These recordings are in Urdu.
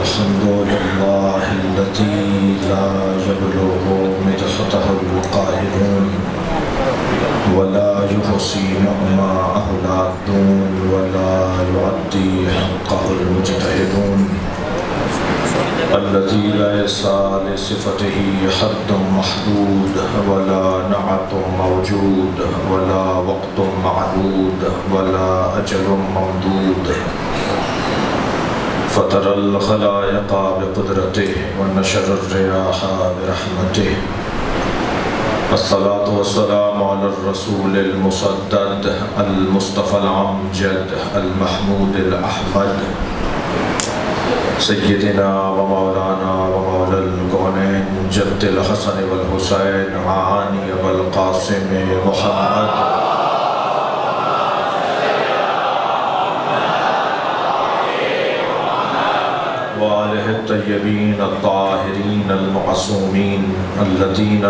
الحمد لله الذي لا يبلغ مدحته القائلون ولا يحصي نعماءه العادون ولا يعدي حقه المجتهدون الذي ليس لصفته حد محدود ولا نعت موجود ولا وقت معدود ولا أجل ممدود فطر الخلائق بقدرته ونشر الرياح برحمته الصلاة والسلام على الرسول المسدد المصطفى الأمجد المحمود الأحمد سيدنا ومولانا ومولى الكونين جد الحسن والحسين عاني والقاسم محمد وآله الطيبين الطاهرين المعصومين الذين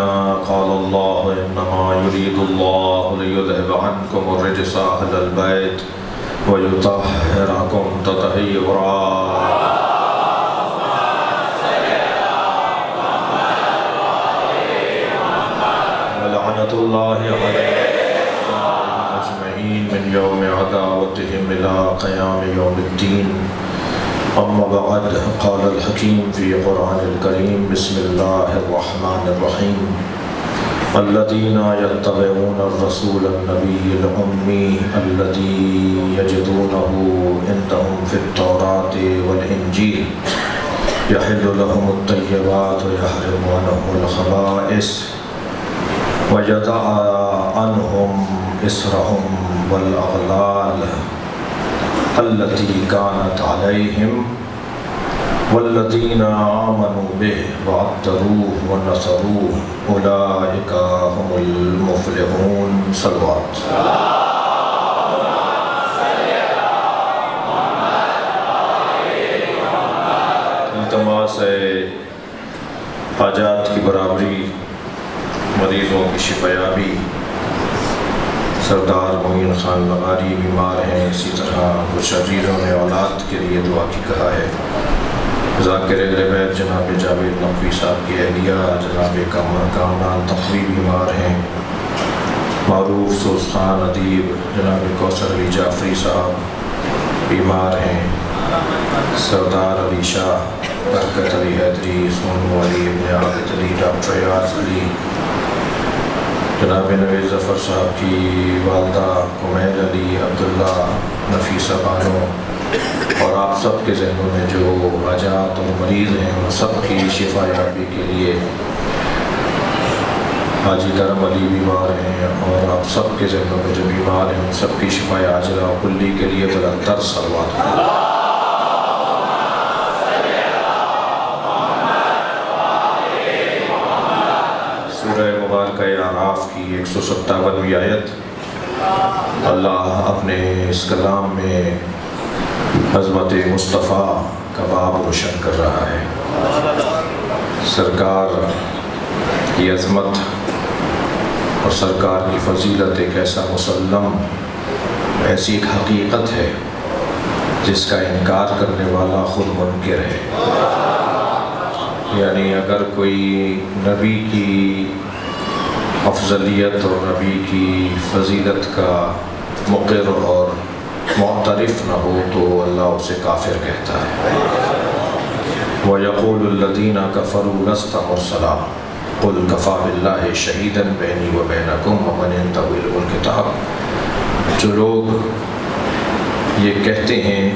قال الله إنما يريد الله ليذهب عنكم الرجس أهل البيت ويطهركم تطهيرا ولعنة الله عليهم أجمعين من يوم عداوتهم إلى قيام يوم الدين. أما بعد قال الحكيم في قرآن الكريم بسم الله الرحمن الرحيم الذين يتبعون الرسول النبي الأمي الذي يجدونه عندهم في التوراة والإنجيل يحل لهم الطيبات ويحرم عنهم الخبائث ويضع عنهم إصرهم والأغلال التي كانت عليهم والذين آمنوا به وعذروه ونصروه أولئك هم المفلحون. صلوات. التماس حاجات کی برابری، مریضوں کی شفایابی. سردار معین خان لغاری بیمار ہیں، اسی طرح کچھ عزیزوں نے اولاد کے لیے دعا کی کہا ہے. ذاکر اہل بیت جناب جاوید نقوی صاحب کی اہلیہ جناب قمر کامران تقوی بیمار ہیں. معروف سوز خان ادیب جناب کوثر علی جعفری صاحب بیمار ہیں. سردار علی شاہ، برکت علی حیدری، سونو علی ابن عابد علی، ڈاکٹر ایاز علی، جناب نوید ظفر صاحب کی والدہ کمیل علی، عبداللہ، نفیسہ بانو، اور آپ سب کے ذہنوں میں جو حاجات اور مریض ہیں ان سب کی شفا یابی کے لیے. حاجی کرم علی بیمار ہیں اور آپ سب کے ذہنوں میں جو بیمار ہیں ان سب کی شفا عاجلہ و کلی کے لیے بلندر صلوات. سورہ مبارکہ اعراف کی 157ویں آیت. اللہ اپنے اس کلام میں عظمت مصطفیٰ کا باب روشن کر رہا ہے. سرکار کی عظمت اور سرکار کی فضیلت ایک ایسا مسلم، ایسی ایک حقیقت ہے جس کا انکار کرنے والا خود منکر ہے. یعنی اگر کوئی نبی کی افضلیت اور نبی کی فضیلت کا مقر اور معترف نہ ہو تو اللہ اسے کافر کہتا ہے. وَيَقُولُ الَّذِينَ كَفَرُوا لَسْتَ مُرْسَلًا قُلْ كَفَىٰ بِاللَّهِ شَهِيدًا بَيْنِي وَبَيْنَكُمْ وَمَنْ عِندَهُ عِلْمُ الْكِتَابِ. جو لوگ یہ کہتے ہیں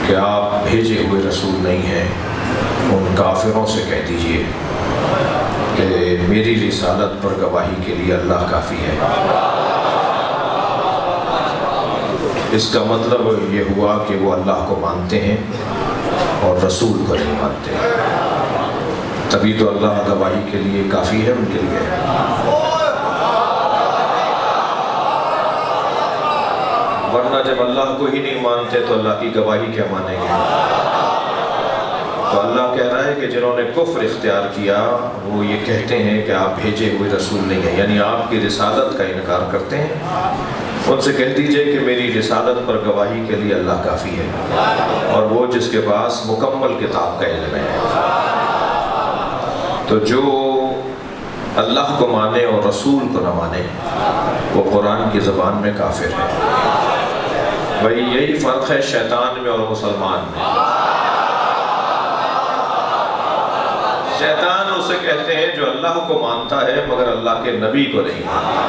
کہ آپ بھیجے ہوئے رسول نہیں ہیں، ان کافروں سے کہہ دیجئے کہ میری رسالت پر گواہی کے لیے اللہ کافی ہے. اس کا مطلب یہ ہوا کہ وہ اللہ کو مانتے ہیں اور رسول کو نہیں مانتے. تبھی تو اللہ گواہی کے لیے کافی ہے ان کے لیے. ورنہ جب اللہ کو ہی نہیں مانتے تو اللہ کی گواہی کیا مانیں گے؟ تو اللہ کہہ رہا ہے کہ جنہوں نے کفر اختیار کیا وہ یہ کہتے ہیں کہ آپ بھیجے ہوئے رسول نہیں ہیں، یعنی آپ کی رسالت کا انکار کرتے ہیں. ان سے کہہ دیجئے کہ میری رسالت پر گواہی کے لیے اللہ کافی ہے، اور وہ جس کے پاس مکمل کتاب کا علم ہے۔ تو جو اللہ کو مانے اور رسول کو نہ مانے وہ قرآن کی زبان میں کافر ہے۔ بھئی یہی فرق ہے شیطان میں اور مسلمان میں۔ شیطان اسے کہتے ہیں جو اللہ کو مانتا ہے مگر اللہ کے نبی کو نہیں مانتا،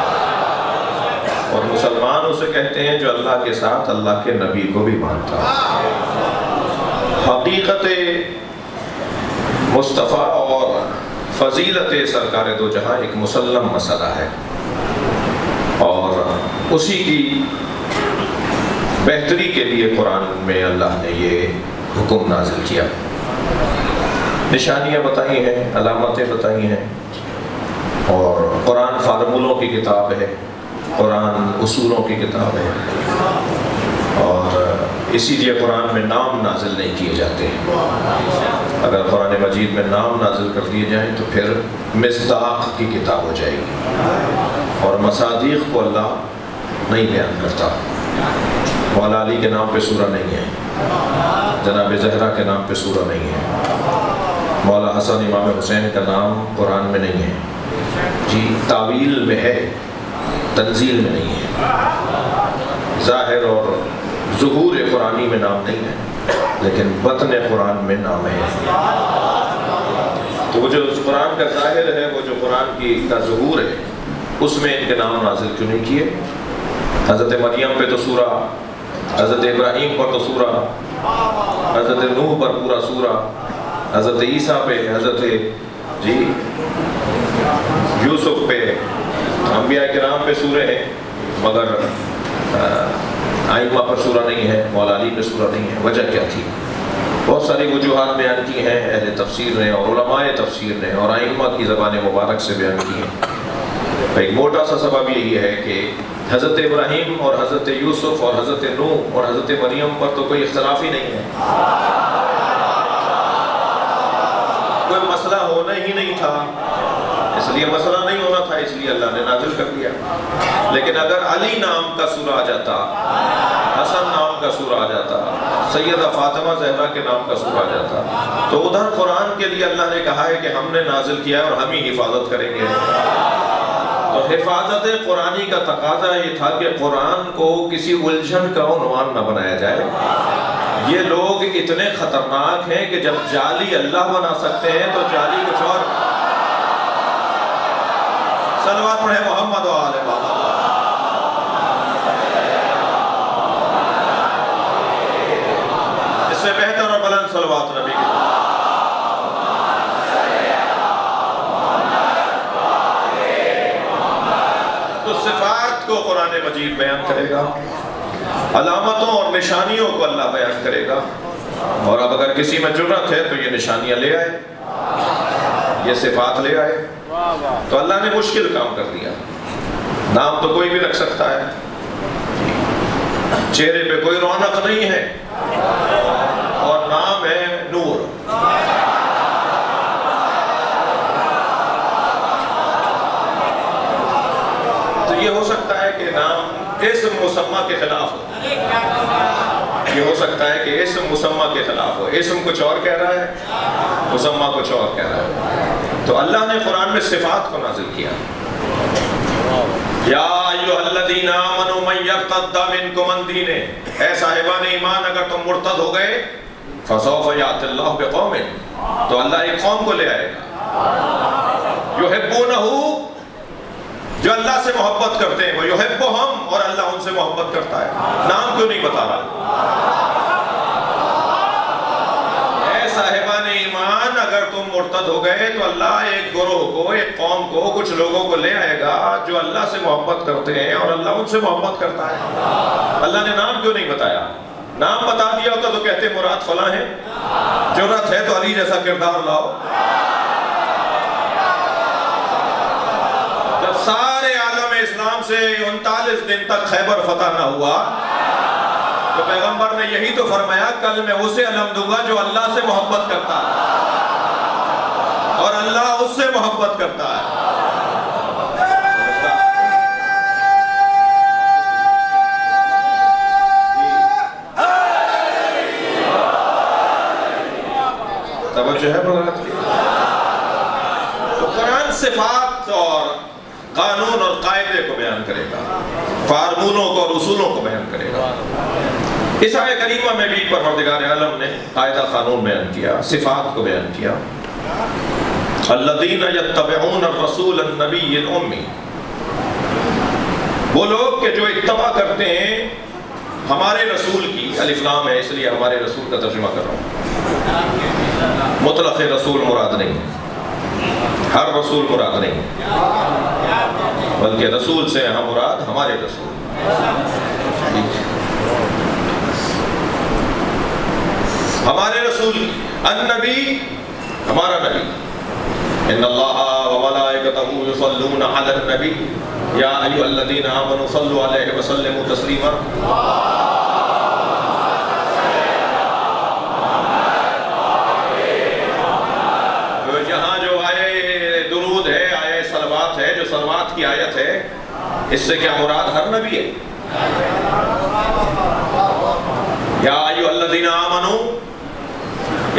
اور مسلمان اسے کہتے ہیں جو اللہ کے ساتھ اللہ کے نبی کو بھی مانتا ہے۔ حقیقت مصطفیٰ اور فضیلت سرکار دو جہاں ایک مسلم مسئلہ ہے، اور اسی کی بہتری کے لیے قرآن میں اللہ نے یہ حکم نازل کیا، نشانیاں بتائی ہیں، علامتیں بتائی ہیں، اور قرآن فارمولوں کی کتاب ہے، قرآن اصولوں کی کتاب ہے، اور اسی لیے قرآن میں نام نازل نہیں کیے جاتے ہیں۔ اگر قرآن مجید میں نام نازل کر دیے جائیں تو پھر مصداق کی کتاب ہو جائے گی، اور مصادیق کو اللہ نہیں بیان کرتا۔ مولا علی کے نام پہ سورہ نہیں ہے، جناب زہرا کے نام پہ سورہ نہیں ہے، مولا حسن امام حسین کا نام قرآن میں نہیں ہے، جی تعویل میں ہے، تنزیل میں نہیں ہے۔ ظاہر اور ظہور قرآنی میں نام نہیں ہے، لیکن بطن قرآن میں نام ہے۔ تو وہ جو قرآن کا ظاہر ہے، وہ جو قرآن کا ظہور ہے، اس میں ان کے نام نازل کیوں نہیں کیے؟ حضرت مریم پہ تو سورہ، حضرت ابراہیم پر تو سورہ، حضرت نوح پر پورا سورہ، حضرت عیسیٰ پہ، حضرت یوسف پہ، انبیاء کرام پہ سورہ ہیں، مگر ائمہ پر سورہ نہیں ہے، مولا علی پہ سورہ نہیں ہے۔ وجہ کیا تھی؟ بہت ساری وجوہات بیان کی ہیں اہل تفسیر نے اور علماء تفسیر نے، اور ائمہ کی زبان مبارک سے بیان کی ہیں۔ ایک موٹا سا سبب یہی ہے کہ حضرت ابراہیم اور حضرت یوسف اور حضرت نوح اور حضرت مریم پر تو کوئی اختلاف ہی نہیں ہے، کوئی مسئلہ ہونا ہی نہیں تھا، اس لیے مسئلہ نہیں ہونا تھا، اس لیے اللہ نے نازل کر دیا۔ لیکن اگر علی نام کا سورہ آ جاتا، حسن نام کا سورہ آ جاتا، سیدہ فاطمہ زہرا کے نام کا سورہ آ جاتا، تو ادھر قرآن کے لیے اللہ نے کہا ہے کہ ہم نے نازل کیا ہے اور ہم ہی حفاظت کریں گے۔ تو حفاظت قرآنی کا تقاضا یہ تھا کہ قرآن کو کسی الجھن کا عنوان نہ بنایا جائے۔ یہ لوگ اتنے خطرناک ہیں کہ جب جعلی اللہ بنا سکتے ہیں تو جعلی کچھ اور۔ صلوات پڑھیں محمد و آل محمد۔ اس سے بہتر اور بلند صلوات نبی کی۔ تو صفات کو قرآن مجید بیان کرے گا، علامتوں اور نشانیوں کو اللہ بیان کرے گا، اور اب اگر کسی میں جرأت ہے تو یہ نشانیاں لے آئے، یہ صفات لے آئے۔ تو اللہ نے مشکل کام کر دیا۔ نام تو کوئی بھی رکھ سکتا ہے، چہرے پہ کوئی رونق نہیں ہے، اور نام ہے نور۔ تو یہ ہو سکتا ہے کہ نام اسم مسمى کے خلاف ہو، یہ ہو سکتا ہے کہ اسم مسمى کے خلاف ہو، اسم کچھ اور کہہ رہا ہے، مسمى کچھ اور کہہ رہا ہے۔ تو اللہ نے قرآن میں صفات کو نازل کیا۔ یا ایھا الذین آمنوا من یرتد منکم عن دینہ، اے صاحبان ایمان اگر تم مرتد ہو گئے، فسوف یأتی اللہ بقوم، تو اللہ ایک قوم کو لے آئے گا، یحبونہ، جو اللہ سے محبت کرتے ہیں، وہ یحبہم، اور اللہ ان سے محبت کرتا ہے۔ نام کیوں نہیں بتا رہا؟ اے صاحبان ایمان اگر تم مرتد ہو گئے تو اللہ ایک گروہ کو، ایک قوم کو، کچھ لوگوں کو لے آئے گا جو اللہ سے محبت کرتے ہیں اور اللہ ان سے محبت کرتا ہے۔ اللہ نے نام کیوں نہیں بتایا؟ نام بتا دیا ہوتا تو کہتے مراد فلاں ہے، جرأت ہے تو علی جیسا کردار لاؤ۔ جب سارے عالم اسلام سے 39 دن تک خیبر فتح نہ ہوا تو پیغمبر نے یہی تو فرمایا کل میں اسے علم دوں گا جو اللہ سے محبت کرتا ہے اور اللہ اس سے محبت کرتا ہے۔ توجہ ہے حضرات کی؟ تو قرآن صفات اور قانون اور قاعدے کو بیان کرے گا، فارمولوں کو اور اصولوں کو بیان کرے گا۔ اس آیہ کریمہ میں بھی پروردگار عالم نے قاعدہ قانون بیان کیا، صفات کو بیان کیا۔ الذین یتبعون الرسول النبی الامی، وہ لوگ کہ جو اتباع کرتے ہیں ہمارے رسول کی، الف لام ہے اس لیے ہمارے رسول کا ترجمہ کر رہا ہوں، مطلق رسول مراد نہیں ہے، ہر رسول مراد نہیں ہے، بلکہ رسول سے ہم مراد ہمارے رسول۔ ہمارے رسول النبی، ہمارا نبی، ان اللہ و ملائکتہ یصلون علی النبی یا ایھا الذین آمنوا صلوا علیہ وسلموا تسلیما۔ یہاں جو آیے درود ہے، آیے صلوات ہے، جو صلوات کی آیت ہے، اس سے کیا مراد ہر نبی ہے؟ یا ایھا الذین آمنوا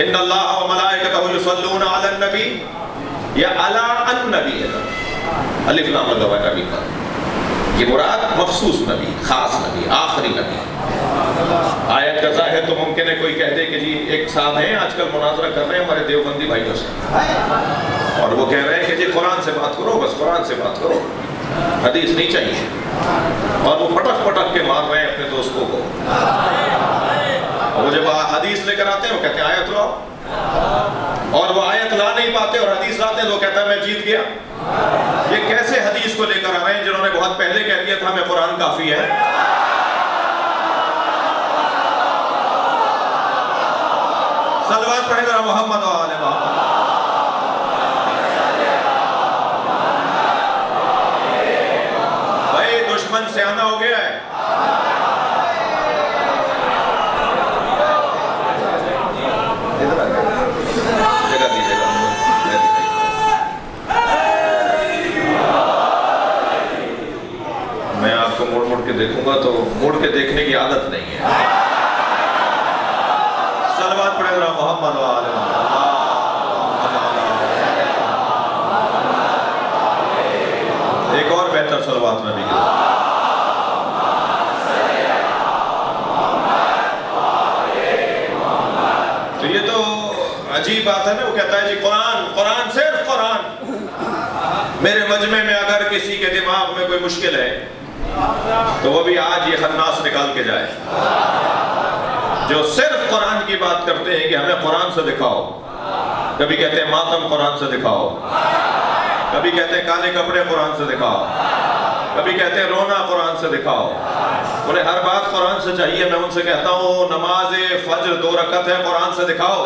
ان اللہ و ملائکتہ یصلون علی النبی، یا علی النبی ہے، الف لام لگا ہوا ہے نبی کا، یہ مراد مخصوص نبی، خاص نبی، آخری نبی۔ آیت کا ظاہر تو ممکن ہے کوئی کہہ دے کہ جی ایک صاحب ہیں آج کل مناظرہ کر رہے ہیں ہمارے دیوبندی بھائیوں سے، اور وہ کہہ رہے ہیں کہ جی قرآن سے بات کرو، بس قرآن سے بات کرو، حدیث نہیں چاہیے، اور وہ پٹک پٹک کے مار رہے ہیں اپنے دوستوں کو، اور وہ جب حدیث لے کر آتے ہیں وہ کہتے ہیں آیت لاؤ، اور وہ آیت لا نہیں پاتے اور حدیث لاتے ہیں تو وہ کہتا ہے میں جیت گیا۔ یہ کیسے حدیث کو لے کر آ رہے ہیں جنہوں نے بہت پہلے کہہ دیا تھا ہمیں قرآن کافی ہے؟ صلوات پڑھیں ذرا محمد و آل محمد۔ بھائی دشمن سیانہ ہو گیا ہے، جگہ دیجیے گا، میں آپ کو موڑ موڑ کے دیکھوں گا تو موڑ کے دیکھنے کی عادت نہیں ہے۔ صلوات پڑھیں ذرا محمد و آل محمد۔ ایک اور بہتر صلوات نبی کی۔ تو یہ تو عجیب بات ہے نا، وہ کہتا ہے جی قرآن صرف قرآن۔ میرے مجمع میں اگر کسی کے دماغ میں کوئی مشکل ہے تو وہ بھی آج یہ خناس نکال کے جائے، جو صرف قرآن کی بات کرتے ہیں کہ ہمیں قرآن سے دکھاؤ، کبھی کہتے ہیں ماتم قرآن سے دکھاؤ، کبھی کہتے ہیں کالے کپڑے قرآن سے دکھاؤ، کبھی کہتے ہیں رونا قرآن سے دکھاؤ، انہیں ہر بات قرآن سے چاہیے۔ میں ان سے کہتا ہوں نماز فجر 2 رکعت ہے، قرآن سے دکھاؤ۔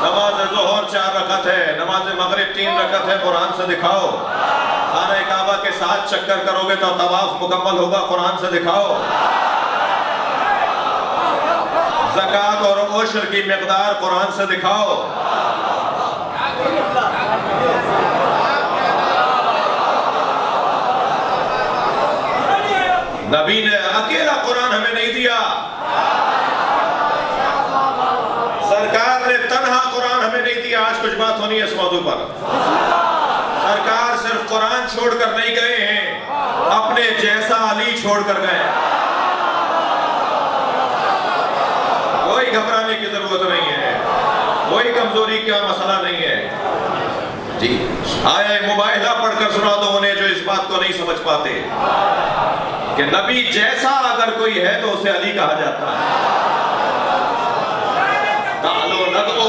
نماز ظہر 4 رکعت ہے، نماز مغرب 3 رکعت ہے، قرآن سے دکھاؤ۔ خانہ کعبہ کے 7 چکر کرو گے تو طواف مکمل ہوگا، قرآن سے دکھاؤ۔ زکوٰۃ اور عشر کی مقدار قرآن سے دکھاؤ۔ نبی نے اکیلا قرآن ہمیں نہیں دیا، سرکار نے تنہا قرآن ہمیں نہیں دیا۔ آج کچھ بات ہونی ہے اس موضوع پر۔ سرکار صرف قرآن چھوڑ کر نہیں گئے ہیں، اپنے جیسا علی چھوڑ کر گئے ہیں۔ کوئی گھبرانے کی ضرورت نہیں ہے، کوئی کمزوری کا مسئلہ نہیں ہے۔ جی آیہ مباہلہ پڑھ کر سنا دو انہیں جو اس بات کو نہیں سمجھ پاتے کہ نبی جیسا اگر کوئی ہے تو اسے علی کہا جاتا ہے۔ تعالو ندعو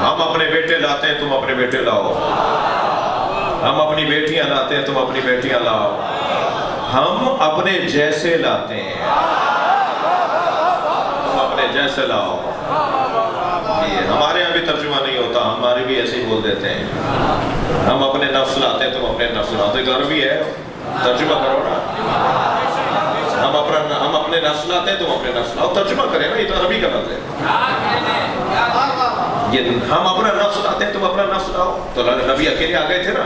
ہم اپنے بیٹے لاتے ہیں، تم اپنے بیٹے لاؤ۔ ہم اپنی بیٹیاں لاتے ہیں، تم اپنی بیٹیاں لاؤ۔ ہم اپنے جیسے لاتے ہیں، تم اپنے جیسے لاؤ۔ یہ ہمارے یہاں بھی ترجمہ نہیں ہوتا، ہماری بھی ایسے ہی بول دیتے ہیں ہم اپنے نفس لاتے ہیں تم اپنے نفس لاتے. عربی ہے, ترجمہ کرو نا. ہم اپنے نفس لاتے ہیں تم اپنے نفس لاؤ. ترجمہ کریں نا, یہ تو عربی کا لفظ ہے. یہ ہم اپنا نفس لاتے ہیں تم اپنا نفس لاؤ. تو نبی اکیلے آ گئے تھے نا,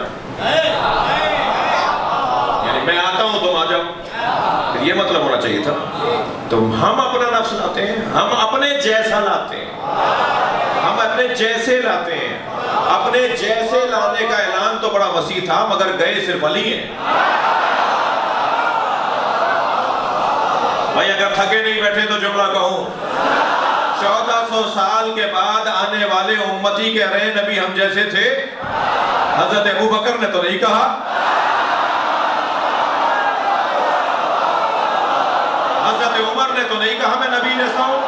یعنی میں آتا ہوں تم آ جاؤ, یہ مطلب ہونا چاہیے تھا. تو ہم اپنا نفس لاتے ہیں, ہم اپنے جیسا لاتے ہیں, ہم اپنے جیسے لاتے ہیں. اپنے جیسے لانے کا اعلان تو بڑا وسیع تھا, مگر گئے صرف علی ہیں. بھائی اگر تھکے نہیں بیٹھے تو جملہ کہوں. 1400 سال کے بعد آنے والے امتی کہہ رہے ہیں نبی ہم جیسے تھے. حضرت ابو بکر نے تو نہیں کہا, حضرت عمر نے تو نہیں کہا میں نبی جیسا ہوں.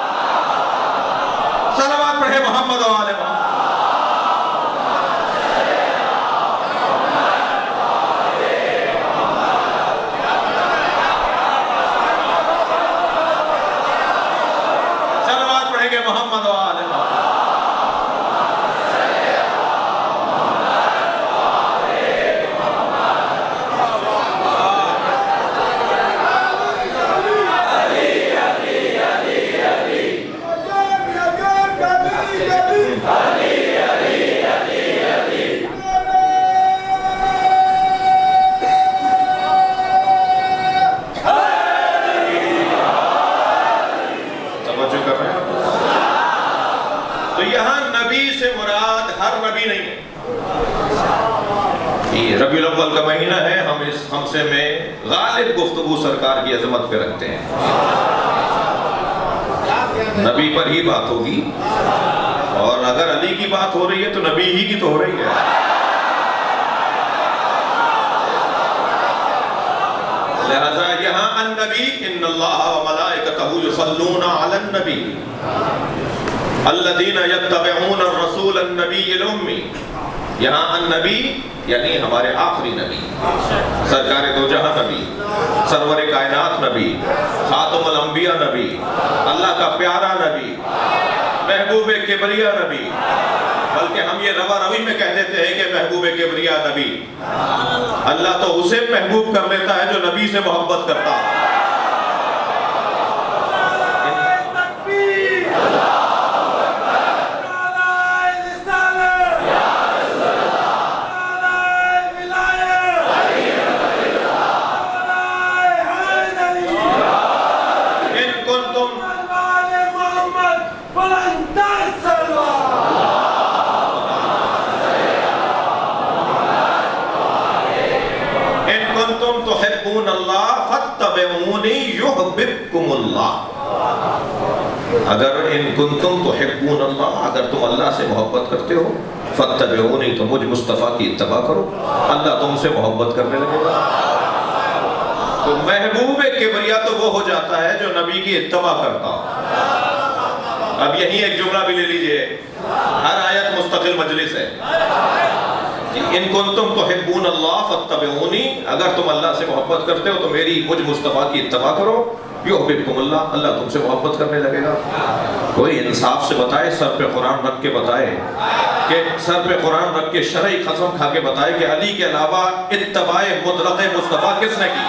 صلوات پڑھے محمد و آل محمد. صلوات پڑھیں گے محمد و آل محمد. تو یہاں نبی سے مراد ہر نبی نہیں ہے. یہ ربیع الاول کا مہینہ ہے, ہم سے میں غالب گفتگو سرکار کی عظمت پہ رکھتے ہیں. نبی پر ہی بات ہوگی, اور اگر علی کی بات ہو رہی ہے تو نبی ہی کی تو ہو رہی ہے. لہذا یہاں النبی ان اللہ و ملائکتہ یصلون علی النبی الذین یتبعون الرسول النبی الامی. یہاں النبی یعنی ہمارے آخری نبی, سرکار دو جہاں نبی, سرور کائنات نبی, خاتم الانبیاء نبی, اللہ کا پیارا نبی, محبوب کبریا نبی. بلکہ ہم یہ روا روی میں کہہ دیتے ہیں کہ محبوب کبریا نبی. اللہ تو اسے محبوب کر لیتا ہے جو نبی سے محبت کرتا ہے. تحبون اللہ فاتبعونی یحببکم اللہ. اگر ان کنتم تحبون اللہ, اگر تم اللہ سے محبت کرتے ہو, فاتبعونی تو مجھ مصطفیٰ کی اتباع کرو, اللہ تم سے محبت کرنے لگے گا. تو محبوب کبریا تو وہ ہو جاتا ہے جو نبی کی اتباع کرتا ہو. اب یہی ایک جملہ بھی لے لیجئے, ہر آیت مستقل مجلس ہے. ان کنتم تحبون اللہ فاتبعونی, اگر تم اللہ سے محبت کرتے ہو تو میری مجھ مصطفیٰ کی اتباع کرو. یحببکم اللہ, اللہ تم سے محبت کرنے لگے گا. کوئی انصاف سے بتائے, سر پہ قرآن رکھ کے بتائے, کہ سر پہ قرآن رکھ کے شرعی قسم کھا کے بتائے کہ علی کے علاوہ اتباع مطلق مصطفیٰ کس نے کی؟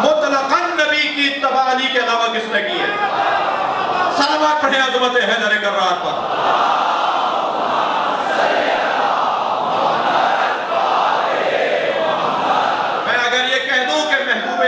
مطلقاً نبی کی اتباع علی کے علاوہ کس نے کی ہے؟ صلوات پڑھیں عظمت حیدر کرار پر. میں اگر یہ کہہ دوں کہ محبوب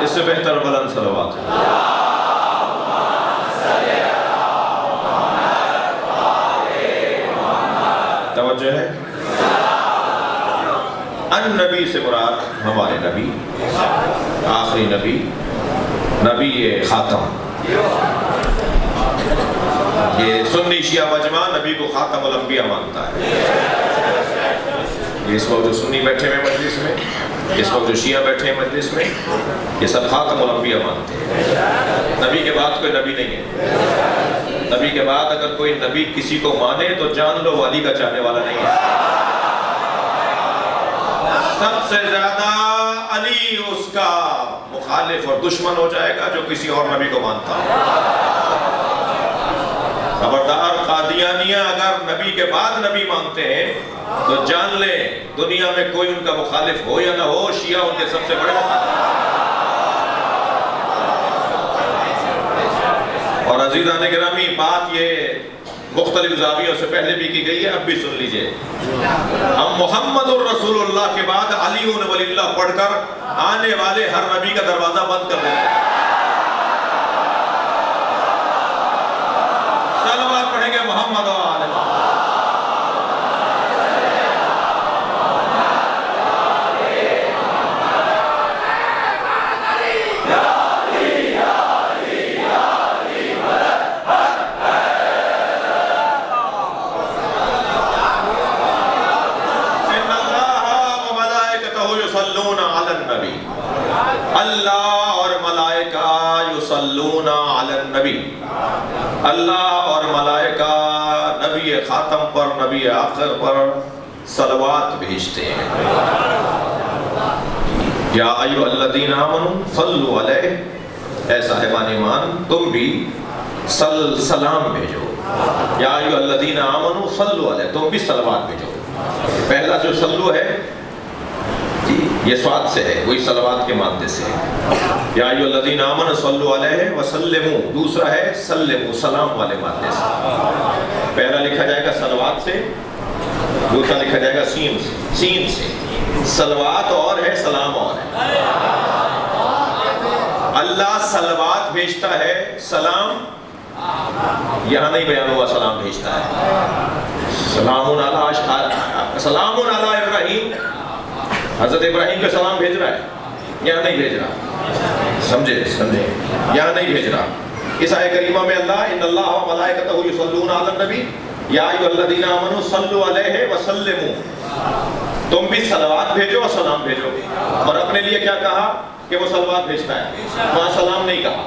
اس سے بہتر بلند صلوات ہے. توجہ ہے. النبی سے مراد ہمارے نبی, آخری نبی, نبی خاتم. یہ سنی شیعہ مجمع نبی کو خاتم الانبیاء مانتا ہے. اس وقت جو سنی بیٹھے ہیں مجلس میں، اس وقت جو شیعہ بیٹھے ہیں مجلس میں، یہ سب خاتم الانبیاء مانتے ہیں. نبی کے بعد کوئی نبی نہیں ہے. نبی کے بعد اگر کوئی نبی کسی کو مانے تو جان لو وہ علی کا چاہنے والا نہیں ہے. سب سے زیادہ علی اس کا مخالف اور دشمن ہو جائے گا جو کسی اور نبی کو مانتا ہے. خبردار قادیانیہ اگر نبی کے بعد نبی مانتے ہیں تو جان لیں دنیا میں کوئی ان کا مخالف ہو یا نہ ہو، شیعہ ان کے سب سے بڑے مخالف. اور عزیزان گرامی، بات یہ مختلف زاویوں سے پہلے بھی کی گئی ہے، اب بھی سن لیجئے. ہم محمد الرسول اللہ کے بعد علی ولی اللہ پڑھ کر آنے والے ہر نبی کا دروازہ بند کر دیتے ہیں. صلوات پڑھیں گے محمد و آل محمد. اللہ اور ملائکہ یصلون علی النبی، اللہ اور ملائکہ نبی خاتم پر، نبی آخر پر صلوات بھیجتے ہیں. یا ایھا الذین آمنوا صلوا علیہ، اے صاحبان ایمان تم بھی سلام بھیجو. یا ایھا الذین آمنوا صلوا علیہ، تم بھی صلوات بھیجو. پہلا جو صلو ہے یہ سواد سے ہے، وہی صلوات کے مادے سے ہے. یا ایھا الذین آمنوا صلوا علیہ وسلموا، دوسرا ہے سلموا، سلام والے مادے سے. پہلا لکھا جائے گا صلوات سے، دوسرا لکھا جائے گا سین سے. صلوات اور ہے، سلام اور ہے. اللہ صلوات بھیجتا ہے، سلام یہاں نہیں بیان ہوا، سلام بھیجتا ہے. سلام علی ابراہیم، حضرت ابراہیم کا سلام بھیج رہا ہے، یہاں نہیں بھیج رہا. سمجھے یہاں نہیں بھیج رہا. اس آیت کریمہ میں اللہ ان اللہ و ملائکتہ یصلون علی النبی یا ایھا الذین آمنوا صلوا علیہ وسلموا، تم بھی صلوات بھیجو اور سلام بھیجو. اور اپنے لیے کیا کہا کہ وہ صلوات بھیجتا ہے، وہاں سلام نہیں کہا.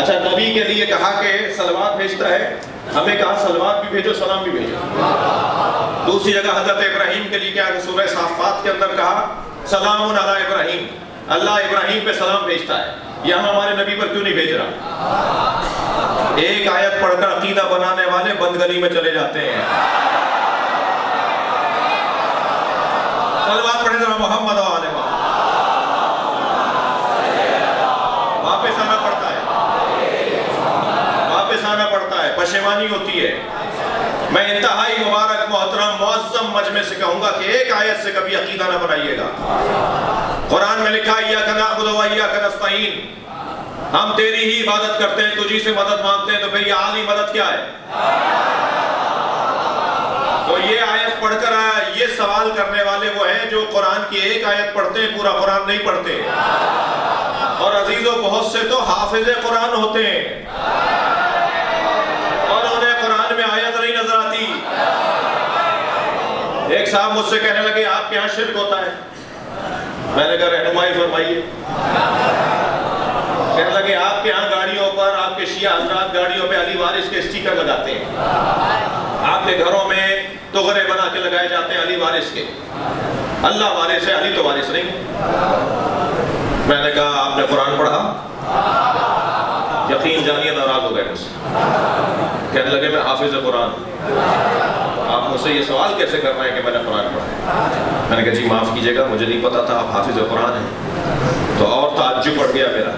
اچھا نبی کے لیے کہا کہ صلوات بھیجتا ہے، ہمیں کہا صلوات بھی بھیجو سلام بھی بھیجو. دوسری جگہ حضرت ابراہیم کے لیے کیا کہ سورہ صافات کے اندر کہا سلام علی ابراہیم، اللہ ابراہیم پہ سلام بھیجتا ہے. یہاں ہمارے نبی پر کیوں نہیں بھیج رہا؟ ایک آیت پڑھ کر عقیدہ بنانے والے بند گلی میں چلے جاتے ہیں. صلوات پڑھیں ذرا محمد و آل محمد. واپس آنا پڑتا ہے، واپس آنا پڑتا ہے، پشیمانی ہوتی ہے. میں انتہائی مبارک محترم معظم مجمع سے کہوں گا کہ ایک آیت سے کبھی عقیدہ نہ بنائیے گا. قرآن میں لکھا ایاک نعبد و ایاک نستعین، ہم تیری ہی عبادت کرتے ہیں، تجھی سے مدد مانگتے ہیں. تو بھئی یہ عالی مدد کیا ہے؟ تو یہ آیت پڑھ کر یہ سوال کرنے والے وہ ہیں جو قرآن کی ایک آیت پڑھتے ہیں، پورا قرآن نہیں پڑھتے. اور عزیزوں بہت سے تو حافظ قرآن ہوتے ہیں اور انہیں قرآن میں آیت نہیں نظر آتی. ایک صاحب مجھ سے کہنے لگے آپ کے ہاں شرک ہوتا ہے. میں نے کہا رہنمائی فرمائیے. کہنے لگے آپ کے ہاں گاڑیوں پر، آپ کے شیعہ حضرات گاڑیوں پہ علی وارث کے اسٹیکر لگاتے ہیں، آپ کے گھروں میں تغرے بنا کے لگائے جاتے ہیں علی وارث کے. اللہ وارث ہے، علی تو وارث نہیں ہے. میں نے کہا آپ نے قرآن پڑھا؟ یقین جانیے ناراض ہو گئے مجھ سے. کہنے لگے میں حافظ قرآن. آپ مجھ سے یہ سوال کیسے کر رہے ہیں کہ میں نے قرآن پڑھا؟ میں نے کہا جی معاف کیجیے گا، مجھے نہیں پتا تھا آپ حافظ قرآن ہیں. تو اور تعجب بڑھ گیا میرا.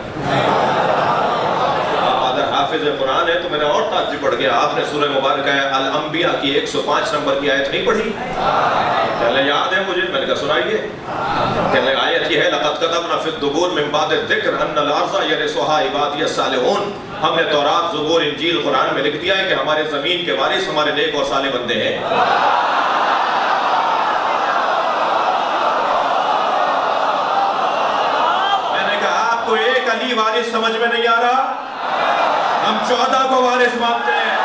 اگر حافظ قرآن ہے تو میرا اور تعجب بڑھ گیا. آپ نے سورہ مبارکہ الانبیاء کی 105 نمبر کی آیت نہیں پڑھی؟ کہنے یاد ہے مجھے. میں نے کہا سنائیے. کہنے آیت یہ ہے لقد كتبنا في الزبور من بعد الذکر ان الارض يرثها عبادی الصالحون. ہم نے تورات، زبور، انجیل، قرآن میں لکھ دیا ہے کہ ہمارے زمین کے وارث ہمارے نیک اور صالح بندے ہیں. میں نے کہا آپ کو ایک علی وارث سمجھ میں نہیں آ رہا؟ ہم 14 کو وارث مانتے ہیں.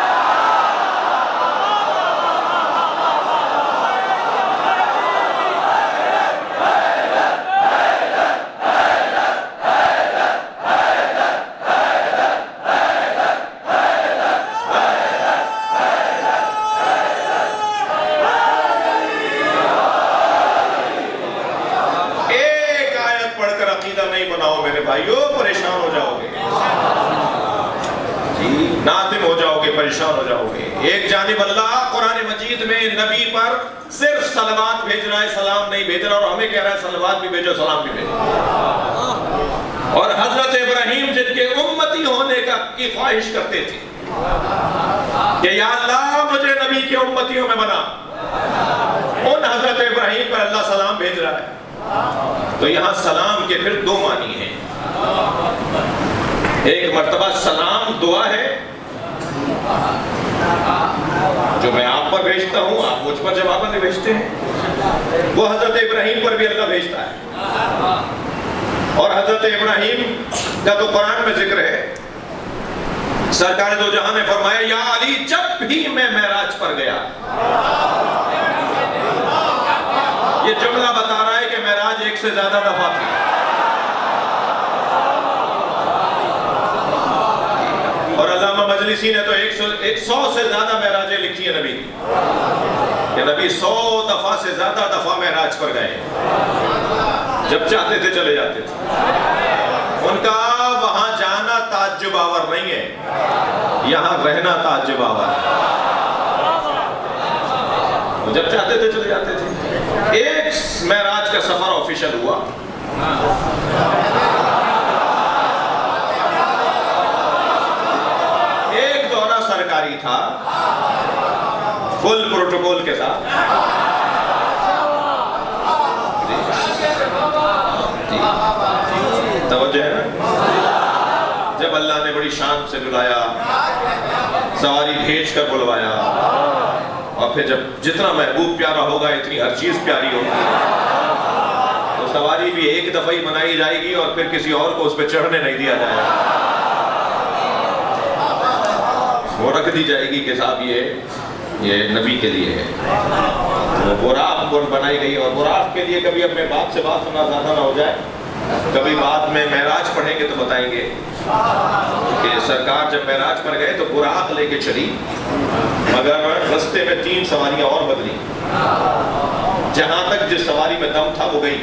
نادم ہو جاؤ گے، پریشان ہو جاؤ گے۔ ایک جانب اللہ قرآن مجید میں نبی پر صرف صلوات بھیج رہا ہے، سلام نہیں بھیج رہا، اور ہمیں کہہ رہا ہے صلوات بھی بھیجو، سلام بھی بھیجو۔ اور حضرت ابراہیم جن کے امتی ہونے کی خواہش کرتے تھے کہ یا اللہ مجھے نبی کے امتیوں میں بنا، ان حضرت ابراہیم پر اللہ سلام بھیج رہا ہے۔ تو یہاں سلام کے پھر دو معنی ہیں۔ ایک مرتبہ سلام دعا ہے جو میں آپ پر بھیجتا ہوں، آپ مجھ پر جواب میں بھیجتے ہیں، وہ حضرت ابراہیم پر بھی اللہ بھیجتا ہے۔ اور حضرت ابراہیم کا تو قرآن میں ذکر ہے، سرکار دو جہاں نے فرمایا یا علی جب بھی میں معراج پر گیا، یہ جملہ بتا رہا ہے کہ معراج ایک سے زیادہ دفعہ تھی۔ اور علامہ مجلسی نے تو 100 سے زیادہ معراجیں لکھی ہیں نبی کی، کہ نبی 100 دفعہ سے زیادہ دفعہ معراج پر گئے، جب چاہتے تھے چلے جاتے تھے۔ ان کا وہاں جانا تعجب آور نہیں ہے، یہاں رہنا تعجب آور ہے۔ جب چاہتے تھے چلے جاتے تھے۔ ایک معراج کا سفر آفیشل ہوا، ایک دورہ سرکاری تھا فل پروٹوکول کے ساتھ۔ توجہ ہے نا؟ جب اللہ نے بڑی شان سے بلایا، سواری بھیج کر بلوایا، اور پھر جب جتنا محبوب پیارا ہوگا اتنی ہر چیز پیاری ہوگی، تو سواری بھی ایک دفعہ ہی بنائی جائے گی اور پھر کسی اور کو اس پہ چڑھنے نہیں دیا جائے گا، وہ رکھ دی جائے گی کہ صاحب یہ نبی کے لیے ہے۔ تو براق کو بنائی گئی، اور براق کے لیے کبھی اپنے باپ سے بات ہونا زیادہ نہ ہو جائے، کبھی بعد میں معراج پڑھیں گے تو بتائیں گے کہ سرکار جب معراج پر گئے تو براق لے کے چلی، مگر رستے میں 3 سواریاں اور بدلی، جہاں تک جس سواری میں دم تھا وہ گئی۔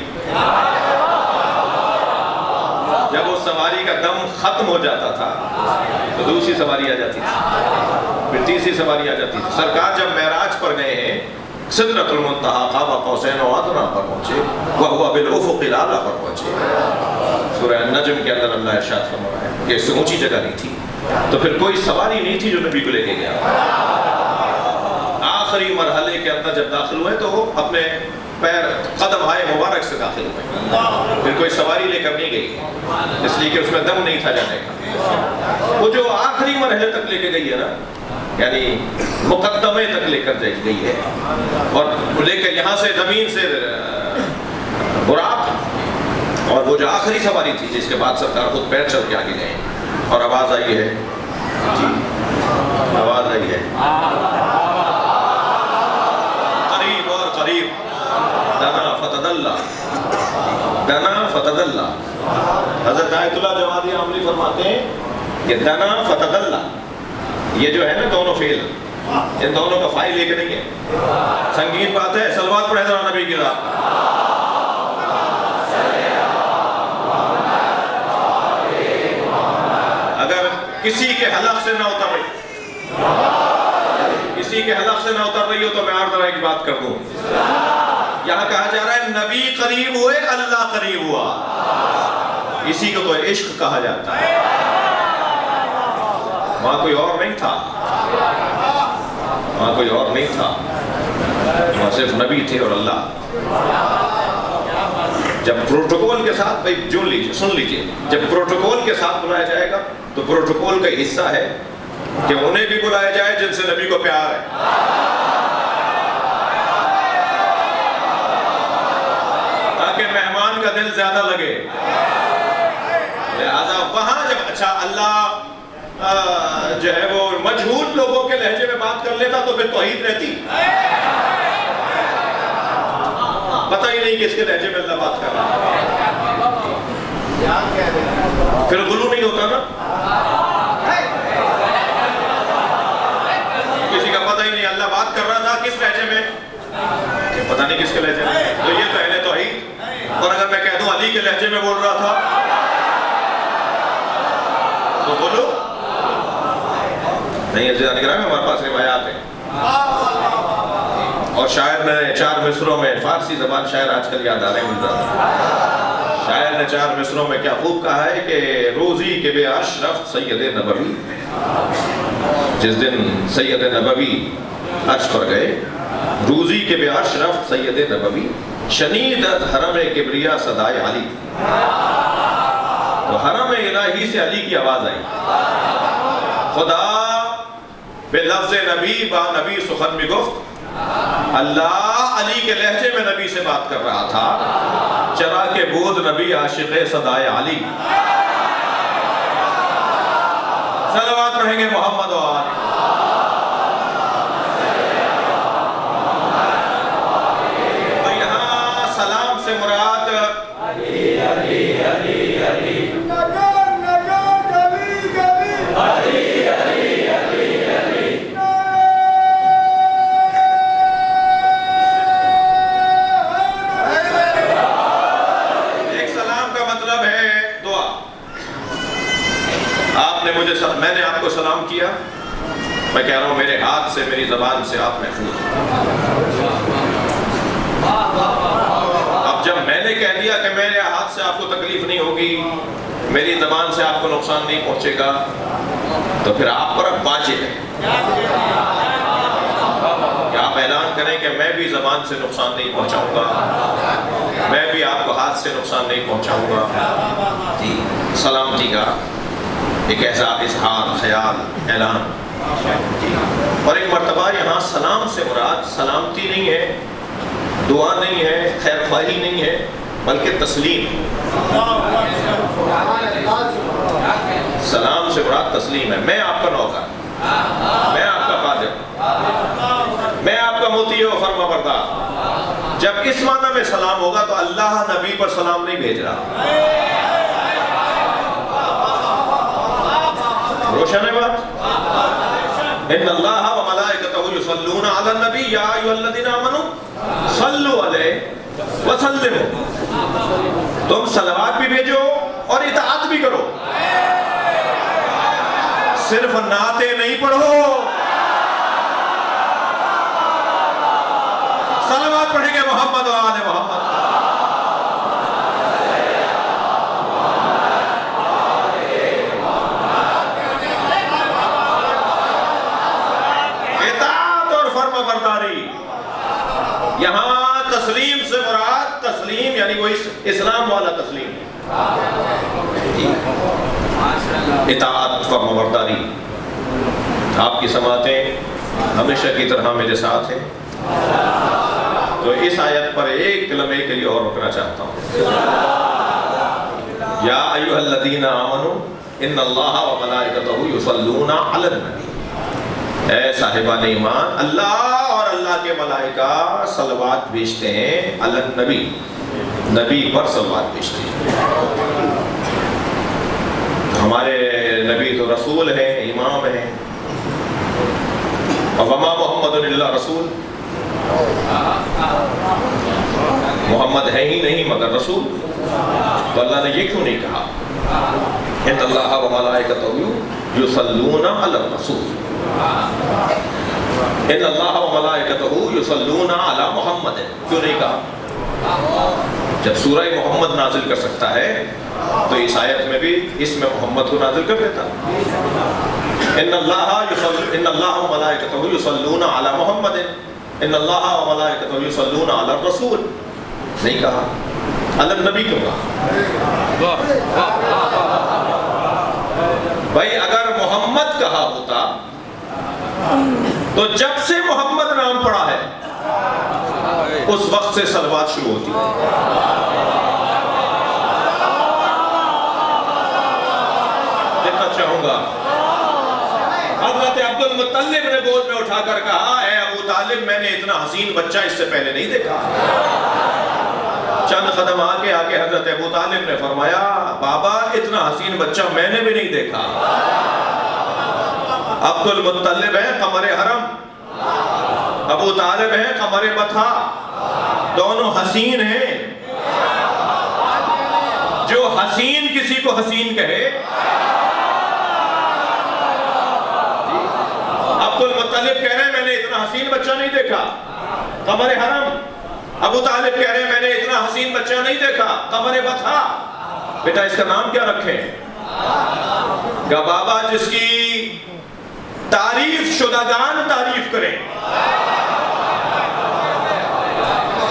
جب اس سواری کا دم ختم ہو جاتا تھا تو دوسری سواری آ جاتی تھی، پھر تیسری سواری آ جاتی تھی۔ سرکار جب معراج پر گئے ہیں، سدرۃ المنتہا قاب قوسین و ادنیٰ پر پہنچے، وَهُوَ بِالْأُفُقِ الْأَعْلَىٰ پر پہنچے۔ سورہ النجم کے اندر اللہ ارشاد فرما رہا ہے کہ اس سے اونچی جگہ نہیں تھی، تو پھر کوئی سواری نہیں تھی جو نبی کو لے کے گیا۔ آخری مرحلے کے اندر جب داخل ہوئے تو وہ اپنے قدم ہائے مبارک سے داخل ہوئے، پھر کوئی سواری لے کر نہیں گئی، اس لیے کہ اس میں دم نہیں تھا جانے کا۔ وہ جو آخری مرحلے تک لے کے گئی ہے نا، یعنی مقدمے تک لے کر گئی ہے، اور لے کر یہاں سے زمین سے براق، اور وہ جو آخری سواری تھی جس کے بعد سرکار خود پیر چل کے آگے گئے، اور آواز آئی ہے، جی آواز آئی ہے، قریب اور قریب، دنا فتدلہ، دنا فتدلہ۔ حضرت آیت اللہ جوادی عاملی فرماتے ہیں کہ دنا فتدلہ، یہ جو ہے نا دونوں فعل، ان دونوں کا فائل ایک نہیں ہے۔ سنگین بات ہے، صلوات پڑھیں ذرا نبی کی ذات۔ اگر کسی کے حلق سے نہ اتر رہی، کسی کے حلق سے نہ اتر رہی ہو تو میں اور طرح کی بات کر دوں۔ یہاں کہا جا رہا ہے نبی قریب ہوئے، اللہ قریب ہوا، اسی کو تو عشق کہا جاتا ہے۔ وہاں کوئی اور نہیں تھا، وہاں کوئی اور نہیں تھا، وہاں صرف نبی تھے اور اللہ۔ جب پروٹوکول کے ساتھ، بھائی سن لیجئے، جب پروٹوکول کے ساتھ بلایا جائے گا تو پروٹوکول کا حصہ ہے کہ انہیں بھی بلایا جائے جن سے نبی کو پیار ہے، تاکہ مہمان کا دل زیادہ لگے۔ لہذا وہاں جب اچھا اللہ جو ہے وہ مجہول لوگوں کے لہجے میں بات کر لیتا تو پھر توحید رہتی، پتہ ہی نہیں کہ اس کے لہجے میں اللہ بات کر رہا ہے، پھر غلو نہیں ہوتا نا، کسی کا پتہ ہی نہیں اللہ بات کر رہا تھا کس لہجے میں، پتہ نہیں کس کے لہجے میں، تو یہ تو اہل توحید۔ اور اگر میں کہہ دوں علی کے لہجے میں بول رہا تھا تو بولو، نہیں ہے زیادہ نگران ہمارے پاس روایات ہیں. اور شاعر نے 4 مصروں میں، فارسی زبان شاعر آج کل یاد آ رہے ہیں مجھے، شاعر نے 4 مصروں میں کیا خوب کہا ہے کہ روزی کے بے اشرف سید نبوی، جس دن سید نبوی عرش پر گئے، روزی کے بے اشرف سید نبوی، شنید از حرم کبریا صدائے علی. تو حرم الہی سے علی کی آواز آئی. خدا بے لفظ نبی با نبی سخن میں گفت، اللہ علی کے لہجے میں نبی سے بات کر رہا تھا. چرا کے بود نبی عاشق صدائے علی. صلوات پڑھیں گے محمد و آل. تو یہاں سلام سے مراد علی علی علی علی، نگر نگر کبھی کبھی علی علی علی علی. ایک سلام کا مطلب ہے دعا. آپ نے مجھے میں نے آپ کو سلام کیا، میں کہہ رہا ہوں میرے ہاتھ سے، میری زبان سے آپ محفوظ. اب جب میں نے کہہ دیا کہ میرے ہاتھ سے آپ کو تکلیف نہیں ہوگی، میری زبان سے آپ کو نقصان نہیں پہنچے گا، تو پھر آپ پر اب واجب ہے کہ آپ اعلان کریں کہ میں بھی زبان سے نقصان نہیں پہنچاؤں گا، میں بھی آپ کو ہاتھ سے نقصان نہیں پہنچاؤں گا. سلامتی کا ایک ایسا اظہار، خیال، اعلان. اور ایک مرتبہ یہاں سلام سے مراد سلامتی نہیں ہے، دعا نہیں ہے، خیر خواہی نہیں ہے، بلکہ تسلیم. سلام سے مراد تسلیم ہے. میں آپ کا نوکر، میں آپ کا خادم، میں آپ کا مطیع و فرما بردار. جب اس معنی میں سلام ہوگا تو اللہ نبی پر سلام نہیں بھیج رہا. روشن ہے بات؟ ان اللہ و ملائکتہ یصلون علی النبی یا ایھا الذین آمنوا صلوا علیہ وسلموا. تم صلوات بھی بھیجو اور اطاعت بھی کرو. صرف نعتیں نہیں پڑھو، صلوات پڑھیں گے محمد و آل محمد. یہاں تسلیم سے مراد تسلیم یعنی وہ اسلام والا تسلیم، اطاعت، فرمانبرداری. آپ کی سماعتیں ہمیشہ کی طرح میرے ساتھ ہیں. تو اس آیت پر ایک لمحے کے لیے اور رکنا چاہتا ہوں. یا ایھا الذین آمنوا ان اللہ و ملائکتہ یصلون علی النبی. اے صاحبان ایمان، اللہ اور اللہ کے ملائکہ صلوات بھیجتے ہیں علی النبی، نبی پر صلوات بھیجتے ہیں. ہمارے نبی تو رسول ہیں، امام ہیں. وما محمد الا رسول، محمد ہے ہی نہیں مگر رسول. تو اللہ نے یہ کیوں نہیں کہا ان اللہ و ملائکتہ یصلون علی الرسول، ان اللہ و ملائکتہ یصلون علی محمد؟ کیوں نہیں کہا؟ جب سورہ محمد نازل کر سکتا ہے تو اس آیت میں بھی اس میں محمد کو نازل کر دیتا. ان اللہ و ملائکتہ یصلون علی محمد، ان اللہ و ملائکتہ یصلون علی الرسول. نہیں کہا، علی النبی کیوں کہا؟ بھائی اگر محمد کہا ہوتا تو جب سے محمد نام پڑا ہے اس وقت سے صلوات شروع ہوتی. دیکھنا چاہوں گا حضرت عبد المطلب نے گود میں اٹھا کر کہا، اے ابو طالب، میں نے اتنا حسین بچہ اس سے پہلے نہیں دیکھا. چند قدم آگے حضرت ابو طالب نے فرمایا، بابا اتنا حسین بچہ میں نے بھی نہیں دیکھا. عبد المطلب ہے قمر حرم، ابو طالب ہے قمر بطھا، دونوں حسین ہیں. جو حسین کسی کو حسین کہے، عبد المطلب کہہ رہے ہیں میں نے اتنا حسین بچہ نہیں دیکھا، قمر حرم۔ ابو طالب کہہ رہے ہیں میں نے اتنا حسین بچہ نہیں دیکھا، قمر بطھا۔ بیٹا اس کا نام کیا رکھیں؟ کہ بابا جس کی تعریف شدگان تعریف کریں،